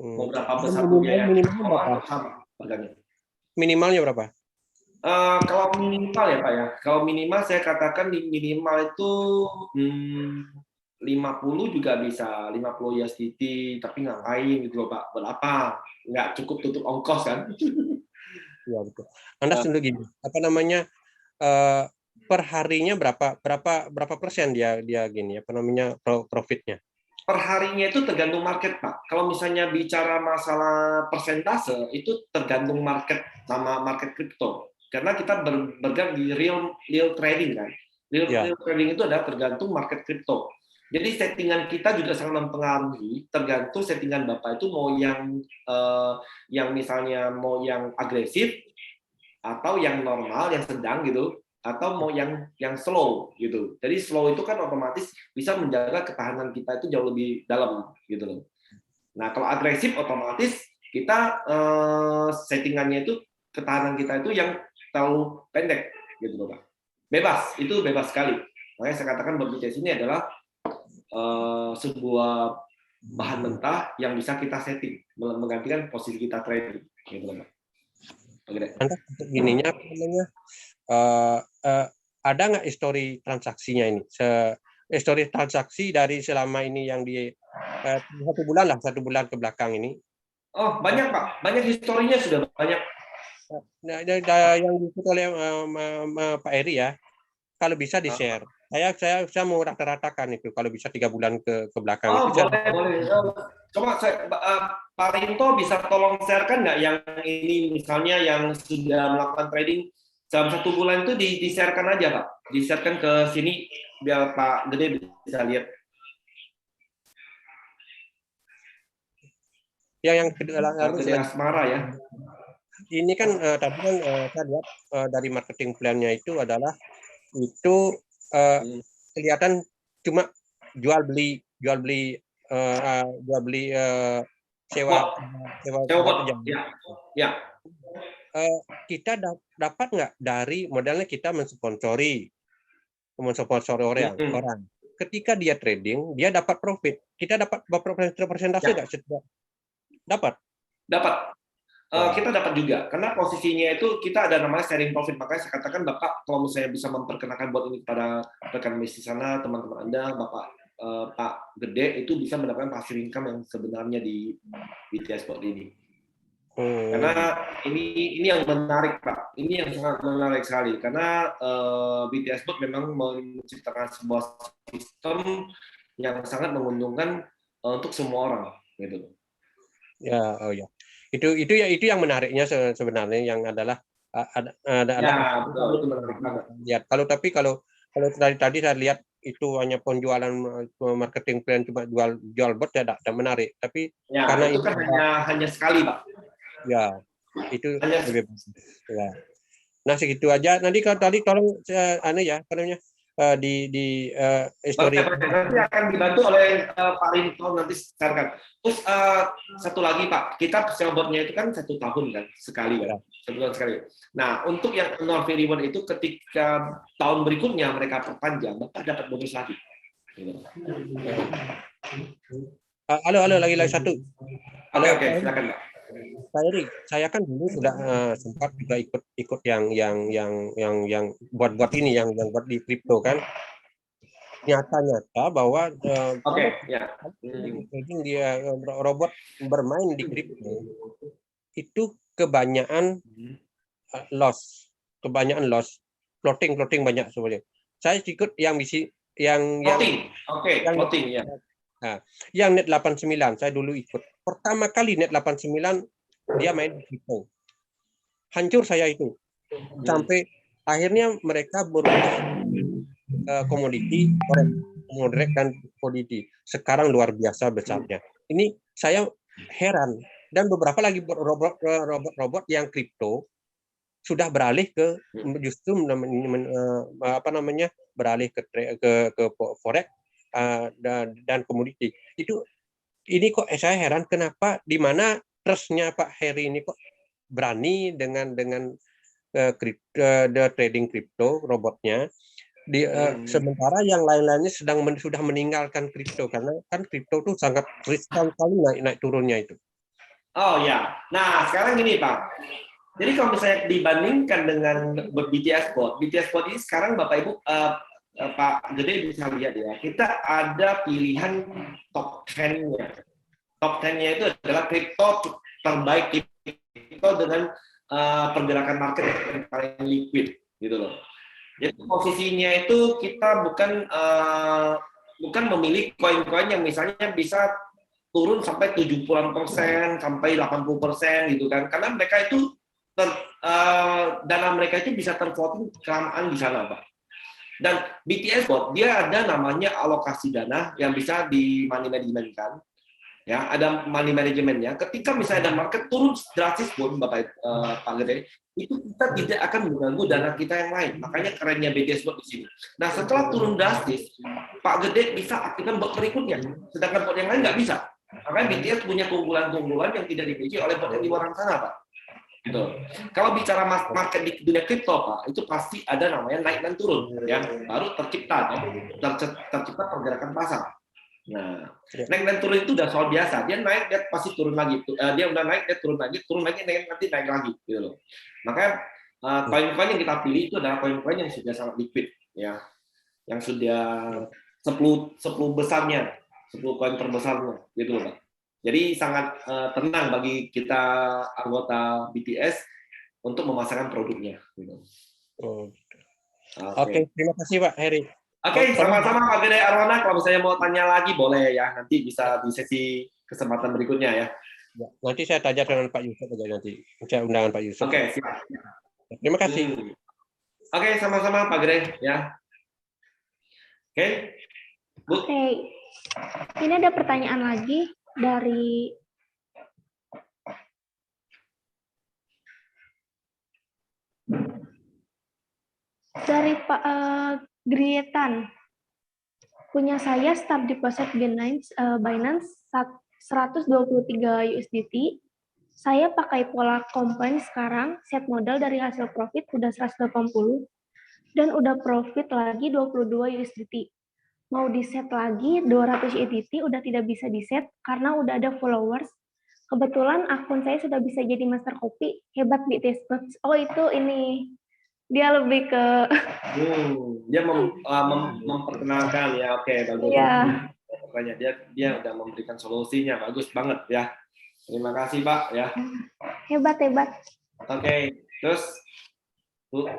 Mau berapa besar pun ya. Minimalnya sama harganya. Minimalnya berapa? Kalau minimal ya Pak ya, kalau minimal saya katakan di minimal itu 50 juga bisa, 50 USDT, tapi ngapain gitu loh Pak, berapa? Nggak cukup tutup ongkos kan? Iya betul. Anda sendiri gini, apa namanya per harinya berapa persen dia gini, apa namanya profitnya? Per harinya itu tergantung market Pak. Kalau misalnya bicara masalah persentase itu tergantung market sama market kripto. Karena kita bergerak di real trading kan. Real trading itu adalah tergantung market kripto. Jadi settingan kita juga sangat mempengaruhi, tergantung settingan Bapak itu mau yang misalnya mau yang agresif atau yang normal, yang sedang gitu, atau mau yang slow gitu. Jadi slow itu kan otomatis bisa menjaga ketahanan kita itu jauh lebih dalam gitu loh. Nah, kalau agresif otomatis kita settingannya itu ketahanan kita itu yang terlalu pendek gitu loh, Pak. Bebas, itu bebas sekali. Makanya saya katakan bot BTS ini adalah sebuah bahan mentah yang bisa kita setting menggantikan posisi kita trading gitu loh, Pak. Untuk gininya apa namanya, ada nggak histori transaksinya ini? Histori transaksi dari selama ini yang di 1 bulan ke belakang ini. Oh, banyak Pak, banyak historinya sudah banyak. Yang disebut oleh Pak Eri ya, kalau bisa di-share. Saya mau rata-ratakan itu, kalau bisa 3 bulan ke belakang. Oh, itu boleh. Coba Pak Rinto bisa tolong sharekan nggak yang ini, misalnya yang sudah melakukan trading dalam 1 bulan itu di-sharekan aja Pak, di-sharekan ke sini biar Pak Gede bisa lihat. Yang kedua Gede Asmara ya. Ini kan tadi kan saya lihat dari marketing plan-nya itu adalah itu kelihatan cuma jual beli sewa bot. Ya. Kita dapat nggak dari modalnya kita mensponsori orang. Ketika dia trading, dia dapat profit. Kita dapat persentase nggak? Dapat. Kita dapat juga, karena posisinya itu kita ada namanya sharing profit. Makanya saya katakan Bapak kalau misalnya bisa memperkenalkan bot ini kepada rekan bisnis sana, teman-teman Anda, Bapak Pak Gede itu bisa mendapatkan passive income yang sebenarnya di BTS bot ini. Karena ini yang menarik Pak, ini yang sangat menarik sekali karena BTS bot memang menciptakan sebuah sistem yang sangat menguntungkan untuk semua orang gitu. Ya, oh ya. Itu yang menariknya sebenarnya, yang adalah betul, menarik banget. Ya, kalau tadi saya lihat itu hanya penjualan marketing plan cuma jual bot, tidak menarik. Tapi ya, karena itu kan hanya sekali Pak. Ya, itu lebih bagus. Ya. Nah, segitu aja. Nanti kalau tadi tolong di histori. Nanti akan dibantu oleh Pak Rinto nanti sekarang. Terus satu lagi Pak, kita sewa botnya itu kan 1 tahun kan sekali kan, 1 tahun sekali. Nah, untuk yang non variable itu ketika tahun berikutnya mereka perpanjang, Bapak dapat bonus lagi. Halo, lagi satu. Halo, oke, silakan Pak. Pak Eri, saya kan dulu sudah sempat juga ikut yang buat ini, yang buat di kripto kan. Nyata bahwa dia robot bermain di kripto itu kebanyakan loss, floating banyak sebenarnya. Saya ikut yang floating ya. Nah, yang net 89 saya dulu ikut. Pertama kali net 89 dia main di kripto. Hancur saya itu. Sampai akhirnya mereka berubah komoditi, forex dan komoditi. Sekarang luar biasa besarnya. Ini saya heran, dan beberapa lagi robot yang kripto sudah beralih ke justru beralih ke forex dan komoditi. Ini kok saya heran kenapa, di mana trustnya Pak Heri ini kok berani dengan trading kripto robotnya, sementara yang lain-lainnya sudah meninggalkan kripto, karena kan kripto itu sangat riskan sekali naik turunnya itu. Oh ya, nah sekarang gini Pak. Jadi kalau misalnya dibandingkan dengan BTS bot ini sekarang Bapak Ibu Pak Gede bisa lihat ya, kita ada pilihan top 10-nya. Top 10-nya itu adalah kripto terbaik kripto dengan pergerakan market yang paling liquid gitu loh. Jadi posisinya itu kita bukan memilih koin-koin yang misalnya bisa turun sampai 70% sampai 80% gitu kan, karena mereka itu dana mereka itu bisa terfloating kelamaan di sana Pak. Dan BTS bot dia ada namanya alokasi dana yang bisa di money management kan. ya, ada money manajemennya. Ketika misalnya ada market turun drastis pun, Pak Gede, itu kita tidak akan mengganggu dana kita yang lain. Makanya kerennya BTS Bot di sini. Nah, setelah turun drastis, Pak Gede bisa aktifkan bot berikutnya, sedangkan bot yang lain nggak bisa. Makanya BTS punya keunggulan-keunggulan yang tidak dimiliki oleh bot yang di luar sana, Pak. Gitu. Kalau bicara market di dunia kripto, Pak, itu pasti ada namanya naik dan turun, ya. Baru tercipta pergerakan pasar. Nah, naik dan turun itu udah soal biasa. Dia naik, dia pasti turun lagi. Dia udah naik, dia turun lagi, nanti naik lagi, gitu loh. Makanya koin-koin yang kita pilih itu adalah koin-koin yang sudah sangat liquid, ya, yang sudah 10 besarnya, 10 koin terbesarnya, gitu loh, Pak. Jadi sangat tenang bagi kita anggota BTS untuk memasarkan produknya. Gitu. Oke, terima kasih Pak Heri. Oke, sama-sama Pak Gede Arwana. Kalau misalnya mau tanya lagi boleh ya, nanti bisa di sesi kesempatan berikutnya ya. Nanti saya tanya dengan Pak Yusuf aja nanti. Saya undangan Pak Yusuf. Oke, siap. Terima kasih. Oke, sama-sama Pak Gede ya. Oke, Bu. Oke, ini ada pertanyaan lagi dari Pak Grietan. Punya saya start deposit Binance 123 USDT. Saya pakai pola combine sekarang, set modal dari hasil profit udah 180 dan udah profit lagi 22 USDT. Mau di-set lagi 200 USDT udah tidak bisa di-set karena udah ada followers. Kebetulan akun saya sudah bisa jadi master copy. Hebat BTS. Oh, itu ini. Dia lebih ke dia memperkenalkan ya. Oke, bagus. Iya. Pokoknya dia udah memberikan solusinya. Bagus banget ya. Terima kasih, Pak ya. Hebat. Oke, terus Bu,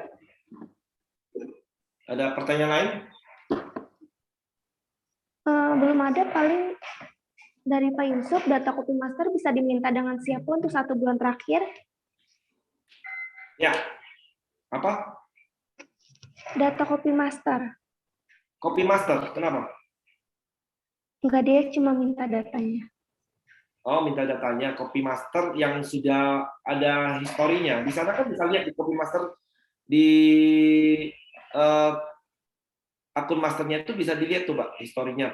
ada pertanyaan lain? Belum ada, paling dari Pak Yusuf, data copy master bisa diminta dengan siapa untuk 1 bulan terakhir? Ya. Apa? Data copy master. Copy master, kenapa? Enggak, dia cuma minta datanya. Oh, minta datanya. Copy master yang sudah ada historinya. Di sana kan bisa lihat di copy master di akun masternya itu bisa dilihat tuh, Pak, historinya,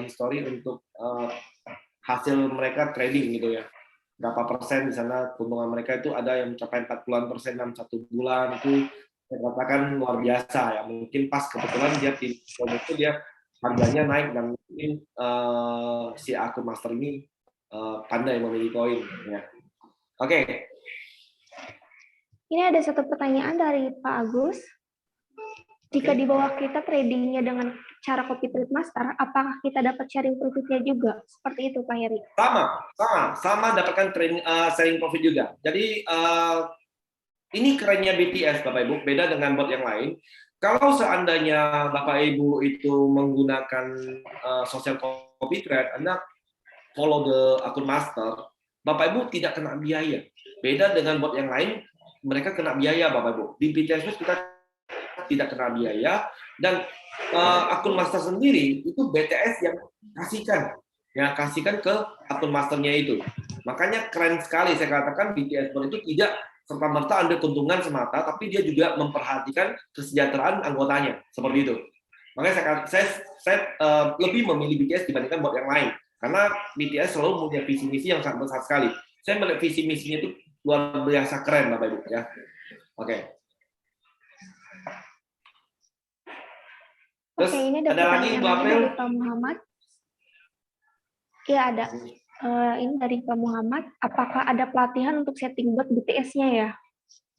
history untuk hasil mereka trading gitu ya. Berapa persen di sana keuntungan mereka itu ada yang mencapai 40% dalam 1 bulan, itu saya katakan luar biasa ya. Mungkin pas kebetulan dia itu dia harganya naik dan mungkin si akun master ini pandai memilih koin ya. Oke. Ini ada satu pertanyaan dari Pak Agus. Jika di bawah kita tradingnya dengan cara copy trade master, apakah kita dapat sharing profitnya juga? Seperti itu, Pak Heri. Sama dapatkan sharing profit juga. Jadi ini kerennya BTS, Bapak Ibu, beda dengan bot yang lain. Kalau seandainya Bapak Ibu itu menggunakan social copy trade, Anda follow the akun master, Bapak Ibu tidak kena biaya. Beda dengan bot yang lain, mereka kena biaya, Bapak Ibu. Di BTS kita tidak kena biaya, dan akun master sendiri itu BTS yang kasihkan ke akun masternya itu. Makanya keren sekali saya katakan BTS Bot itu tidak serta-merta ambil keuntungan semata, tapi dia juga memperhatikan kesejahteraan anggotanya, seperti itu. Makanya saya lebih memilih BTS dibandingkan bot yang lain, karena BTS selalu punya visi misi yang sangat besar sekali. Saya melihat visi misinya itu luar biasa keren, Bapak Ibu ya. Oke. Terus, oke, ini ada pertanyaan dari Pak Muhammad. Iya, ada. Ini dari Pak Muhammad. Apakah ada pelatihan untuk setting bot BTS-nya ya?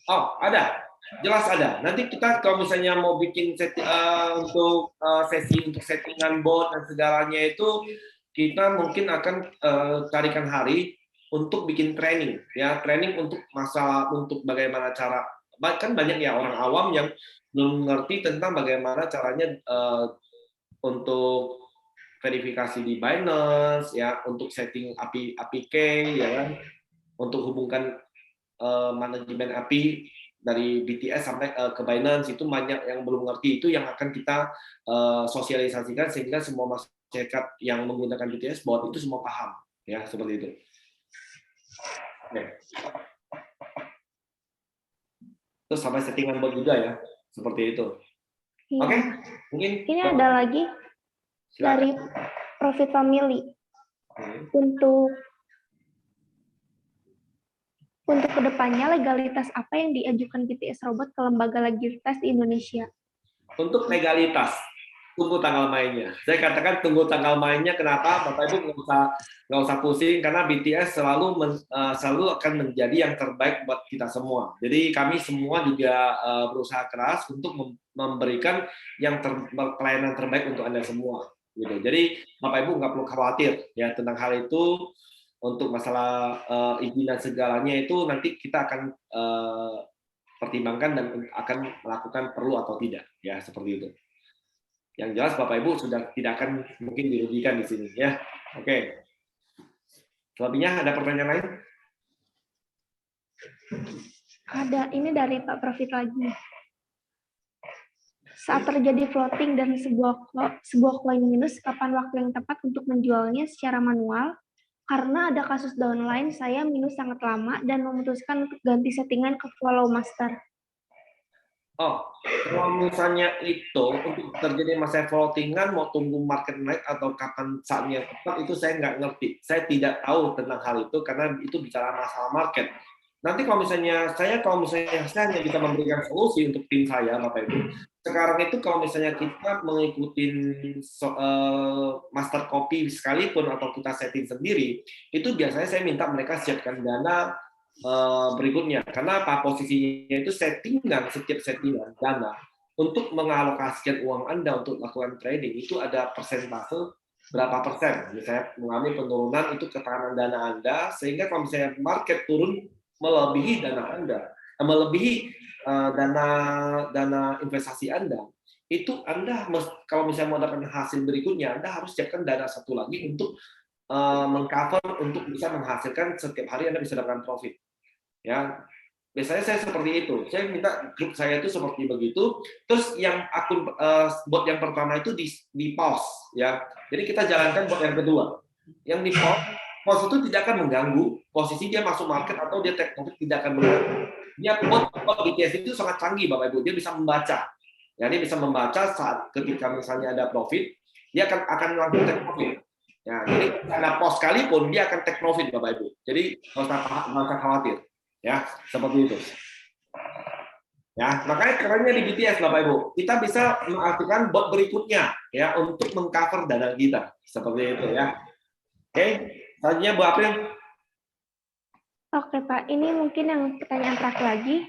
Oh, ada. Jelas ada. Nanti kita kalau misalnya mau bikin untuk sesi untuk settingan bot dan segalanya itu, kita mungkin akan carikan hari untuk bikin training. Ya, training untuk untuk bagaimana cara. Bahkan banyak ya orang awam yang belum mengerti tentang bagaimana caranya untuk verifikasi di Binance, ya, untuk setting API key, ya kan, untuk hubungkan manajemen API dari BTS sampai ke Binance, itu banyak yang belum mengerti. Itu yang akan kita sosialisasikan sehingga semua masyarakat yang menggunakan BTS Bot itu semua paham. Ya, seperti itu. Oke. Terus sampai settingan bot juga ya, seperti itu. Iya. Oke, mungkin Ini ada lagi silakan. dari Profit Family. Untuk kedepannya, legalitas apa yang diajukan BTS Robot ke lembaga legalitas di Indonesia? Untuk legalitas, tunggu tanggal mainnya. Saya katakan tunggu tanggal mainnya. Kenapa? Bapak Ibu nggak usah pusing karena BTS selalu akan menjadi yang terbaik buat kita semua. Jadi kami semua juga berusaha keras untuk memberikan yang pelayanan terbaik untuk Anda semua. Gitu. Jadi Bapak Ibu nggak perlu khawatir ya tentang hal itu. Untuk masalah izin dan segalanya itu nanti kita akan pertimbangkan dan akan melakukan perlu atau tidak ya seperti itu. Yang jelas Bapak Ibu sudah tidak akan mungkin dirugikan di sini ya. Oke. Selebihnya ada pertanyaan lain? Ada, ini dari Pak Profit lagi. Saat terjadi floating dan sebuah koin minus, kapan waktu yang tepat untuk menjualnya secara manual? Karena ada kasus downline, saya minus sangat lama dan memutuskan untuk ganti settingan ke follow master. Oh, kalau misalnya itu untuk terjadi masa floatingan, mau tunggu market naik atau kapan saatnya tepat, itu saya nggak ngerti. Saya tidak tahu tentang hal itu karena itu bicara masalah market. Nanti kalau misalnya saya hanya bisa memberikan solusi untuk tim saya, Bapak Ibu. Sekarang itu kalau misalnya kita mengikuti master copy sekalipun atau kita setting sendiri, itu biasanya saya minta mereka siapkan dana berikutnya. Karena apa? Posisinya itu setiap settingan dana untuk mengalokasikan uang Anda untuk melakukan trading itu ada persentase berapa persen. Misalnya mengalami penurunan itu ketahanan dana Anda, sehingga kalau misalnya market turun melebihi dana Anda, melebihi dana investasi Anda, itu Anda kalau misalnya mau dapat hasil berikutnya, Anda harus siapkan dana satu lagi untuk mengcover untuk bisa menghasilkan setiap hari Anda bisa dapatkan profit. Ya, biasanya saya seperti itu. Saya minta grup saya itu seperti begitu. Terus yang akun bot yang pertama itu di pause, ya. Jadi kita jalankan bot yang kedua. Yang di pause itu tidak akan mengganggu posisi dia masuk market atau dia take profit, tidak akan mengganggu. Dia bot BTS itu sangat canggih, Bapak Ibu. Dia bisa membaca. Ya, dia bisa membaca saat ketika misalnya ada profit, dia akan langsung take profit. Ya, jadi ada pause sekalipun dia akan take profit, Bapak Ibu. Jadi nggak usah khawatir. Ya, seperti itu. Ya, makanya kerennya di BTS Bapak Ibu, kita bisa mengaktifkan bot berikutnya ya untuk mengcover dana kita. Seperti itu ya. Oke, selanjutnya Bu April. Oke Pak, ini mungkin yang pertanyaan terakhir lagi.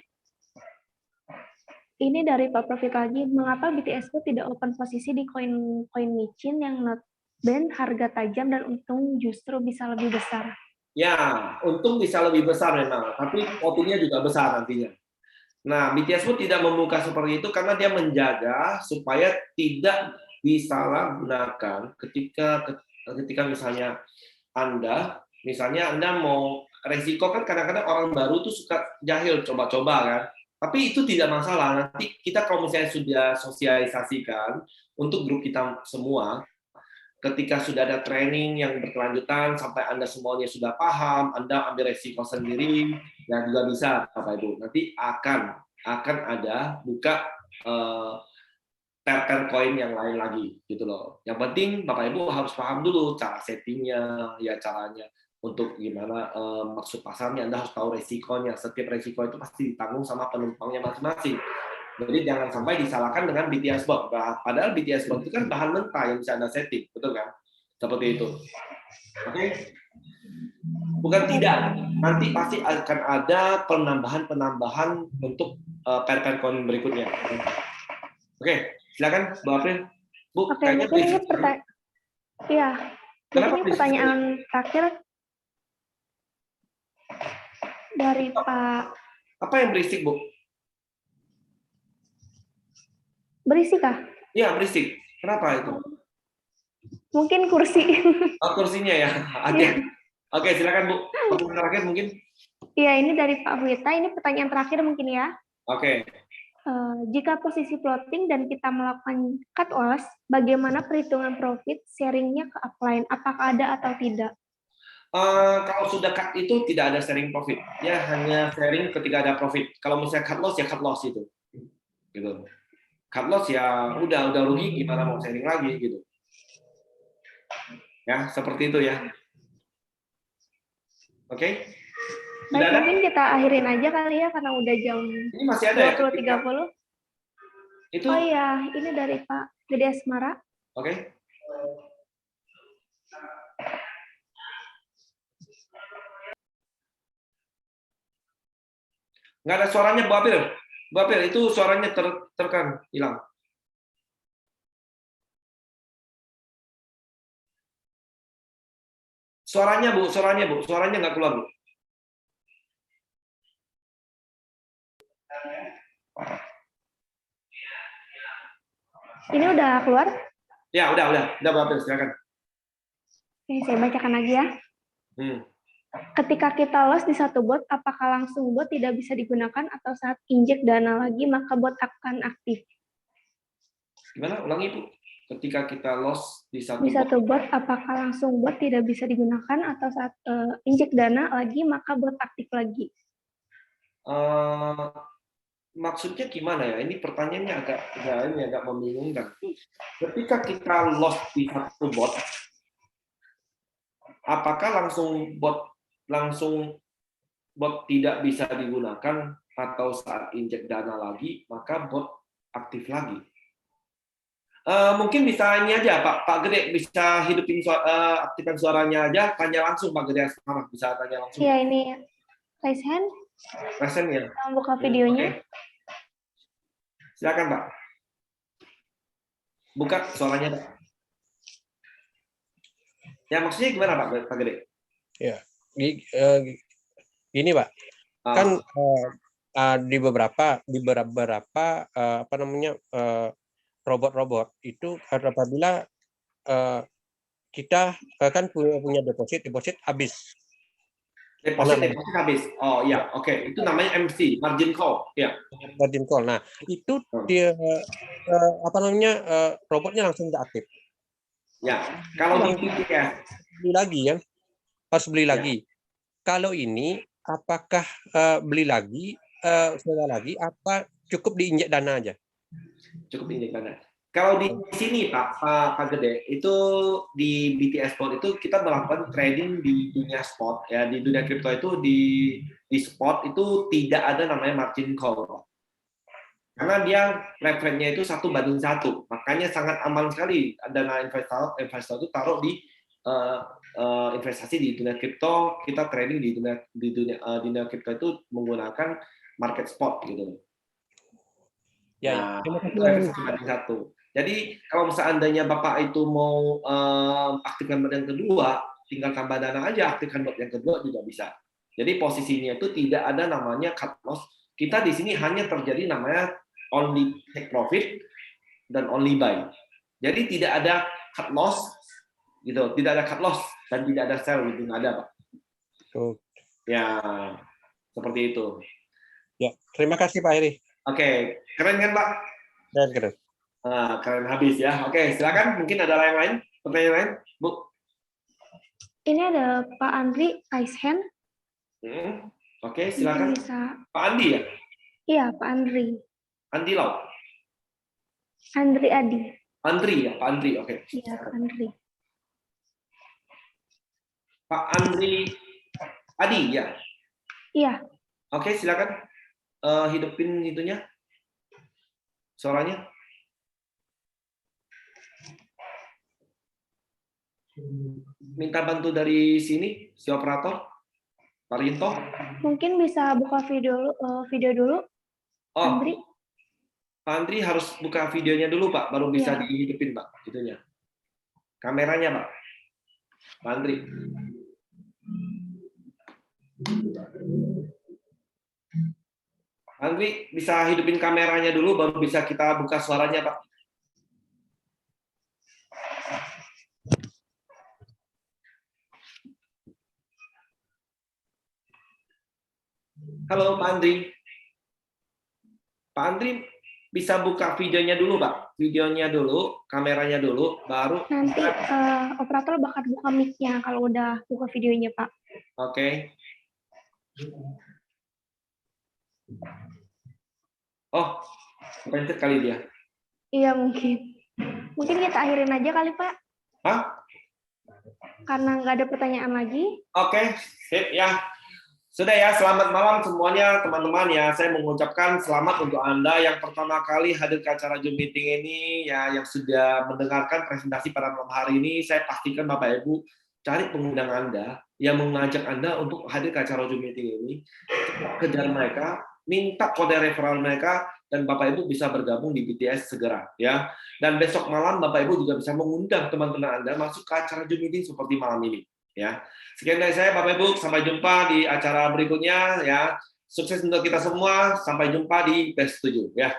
Ini dari Pak Profit lagi, mengapa BTS tidak open posisi di koin micin yang not band harga tajam dan untung justru bisa lebih besar? Ya, untung bisa lebih besar memang, tapi votingnya juga besar nantinya. Nah, BTS pun tidak membuka seperti itu karena dia menjaga supaya tidak disalahgunakan ketika misalnya Anda mau resiko kan kadang-kadang orang baru tuh suka jahil coba-coba kan. Tapi itu tidak masalah. Nanti kita kalau misalnya sudah sosialisasikan untuk grup kita semua, ketika sudah ada training yang berkelanjutan sampai Anda semuanya sudah paham, Anda ambil resiko sendiri, ya juga bisa Bapak Ibu. Nanti akan ada buka pair koin yang lain lagi gitu loh. Yang penting Bapak Ibu harus paham dulu cara settingnya, ya caranya untuk gimana maksud pasarnya. Anda harus tahu resikonya. Setiap resiko itu pasti ditanggung sama penumpangnya masing-masing. Jadi jangan sampai disalahkan dengan BTS bot. Padahal BTS bot itu kan bahan mentah yang bisa Anda setting, betul kan? Seperti itu. Oke? Bukan tidak. Nanti pasti akan ada penambahan untuk pair coin berikutnya. Oke, silakan Bu April. Bu, oke, mungkin ini pertanyaan terakhir dari Pak. Apa yang berisik, Bu? Berisik kah? Iya, berisik. Kenapa itu? Mungkin kursi. Oh, kursinya ya. Oke, silakan Bu. Pertanyaan terakhir mungkin. Iya, ini dari Pak Wita. Ini pertanyaan terakhir mungkin ya. Oke. Jika posisi floating dan kita melakukan cut loss, bagaimana perhitungan profit sharingnya ke upline? Apakah ada atau tidak? Kalau sudah cut itu tidak ada sharing profit, ya hanya sharing ketika ada profit. Kalau misalnya cut loss ya cut loss itu, gitu. Cut loss ya udah rugi, gimana mau sharing lagi gitu. Ya seperti itu ya. Oke. Baik, mungkin kita akhirin aja kali ya karena udah jam Ini masih ada 20.30. Itu. Oh iya, ini dari Pak Gede Asmara. Oke. Nggak ada suaranya, Bu Apil. Bu Apil, itu suaranya terkan, hilang. Suaranya, Bu, suaranya nggak keluar, Bu. Ini udah keluar? Ya, udah, Bu Apil, silakan. Oke, saya bacakan lagi ya. Ketika kita loss di satu bot, apakah langsung bot tidak bisa digunakan atau saat injek dana lagi maka bot akan aktif? Gimana? Ulangi, Bu. Ketika kita loss di satu bot, apakah langsung bot tidak bisa digunakan atau saat injek dana lagi maka bot aktif lagi? Maksudnya gimana ya? Ini pertanyaannya agak membingungkan. Ketika kita loss di satu bot, apakah langsung bot tidak bisa digunakan atau saat injek dana lagi maka bot aktif lagi? Mungkin bisa ini aja Pak Gede, bisa hidupin aktifkan suaranya aja, tanya langsung Pak Gede Asmara, bisa tanya langsung. Iya, ini raise hand. Raise hand ya. Kita buka videonya. Okay. Silakan Pak. Buka suaranya Pak. Ya maksudnya gimana Pak Gede? Ya, gini Pak. Kan di beberapa apa namanya robot-robot itu apabila kita kan punya deposit habis. Deposit habis. Oh iya, oke. Itu namanya MC, margin call. Ya. Margin call. Nah, itu dia apa namanya robotnya langsung tidak aktif. Ya. Kalau di BTS beli lagi ya. Harus beli lagi. Kalau ini apakah beli lagi sekali lagi apa cukup diinjek dana aja? Cukup injek dana. Kalau di sini Pak Gede, itu di BTS Spot itu kita melakukan trading di dunia spot ya, di dunia kripto itu di spot itu tidak ada namanya margin call. Karena dia rate-nya itu 1:1, makanya sangat aman sekali dana investor itu taruh di investasi di dunia kripto, kita trading di dunia kripto itu menggunakan market spot gitu. Ya, nah, 1:1. Jadi kalau seandainya Bapak itu mau aktifkan bot yang kedua, tinggal tambah dana aja, aktifkan bot yang kedua juga bisa. Jadi posisinya itu tidak ada namanya cut loss. Kita di sini hanya terjadi namanya only take profit dan only buy. Jadi tidak ada cut loss, gitu. Tidak ada cut loss dan tidak ada sell gitu, nggak ada Pak. Ya, seperti itu. Ya, terima kasih Pak Heri. Oke, keren kan Pak? Keren. Kalian habis ya. Oke, silakan. Mungkin ada yang lain, pertanyaan lain, Bu. Ini ada Pak Andri raise hand. Oke, silakan. Bisa. Pak Andi ya? Iya, Pak Andri. Andi Lau. Andri Adi. Andri ya, Pak Andri. Oke. Iya, Pak Andri. Pak Andri Adi ya. Iya. Oke, silakan. Hidupin itunya. Suaranya. Minta bantu dari sini, si operator, Pak Rinto. Mungkin bisa buka video dulu, Andri. Pak Andri harus buka videonya dulu, Pak, baru bisa dihidupin, Pak, itunya. Kameranya, Pak. Pak Andri. Andri bisa hidupin kameranya dulu, baru bisa kita buka suaranya, Pak. Halo Pak Andri. Pak Andri bisa buka videonya dulu Pak, videonya dulu, kameranya dulu, baru Nanti operator bakal buka mic-nya kalau udah buka videonya, Pak. Oke. Oh, pencet kali dia. Iya, mungkin. Mungkin kita akhirin aja kali, Pak. Hah? Karena nggak ada pertanyaan lagi. Oke, sip ya. Sudah ya, selamat malam semuanya teman-teman ya. Saya mengucapkan selamat untuk Anda yang pertama kali hadir ke acara Zoom meeting ini ya, yang sudah mendengarkan presentasi pada malam hari ini. Saya pastikan Bapak Ibu cari pengundang Anda yang mengajak Anda untuk hadir ke acara Zoom meeting ini. Kejar mereka, minta kode referral mereka, dan Bapak Ibu bisa bergabung di BTS segera ya. Dan besok malam Bapak Ibu juga bisa mengundang teman-teman Anda masuk ke acara Zoom meeting seperti malam ini ya. Sekian dari saya Bapak Ibu, sampai jumpa di acara berikutnya ya. Sukses untuk kita semua, sampai jumpa di batch 7 ya.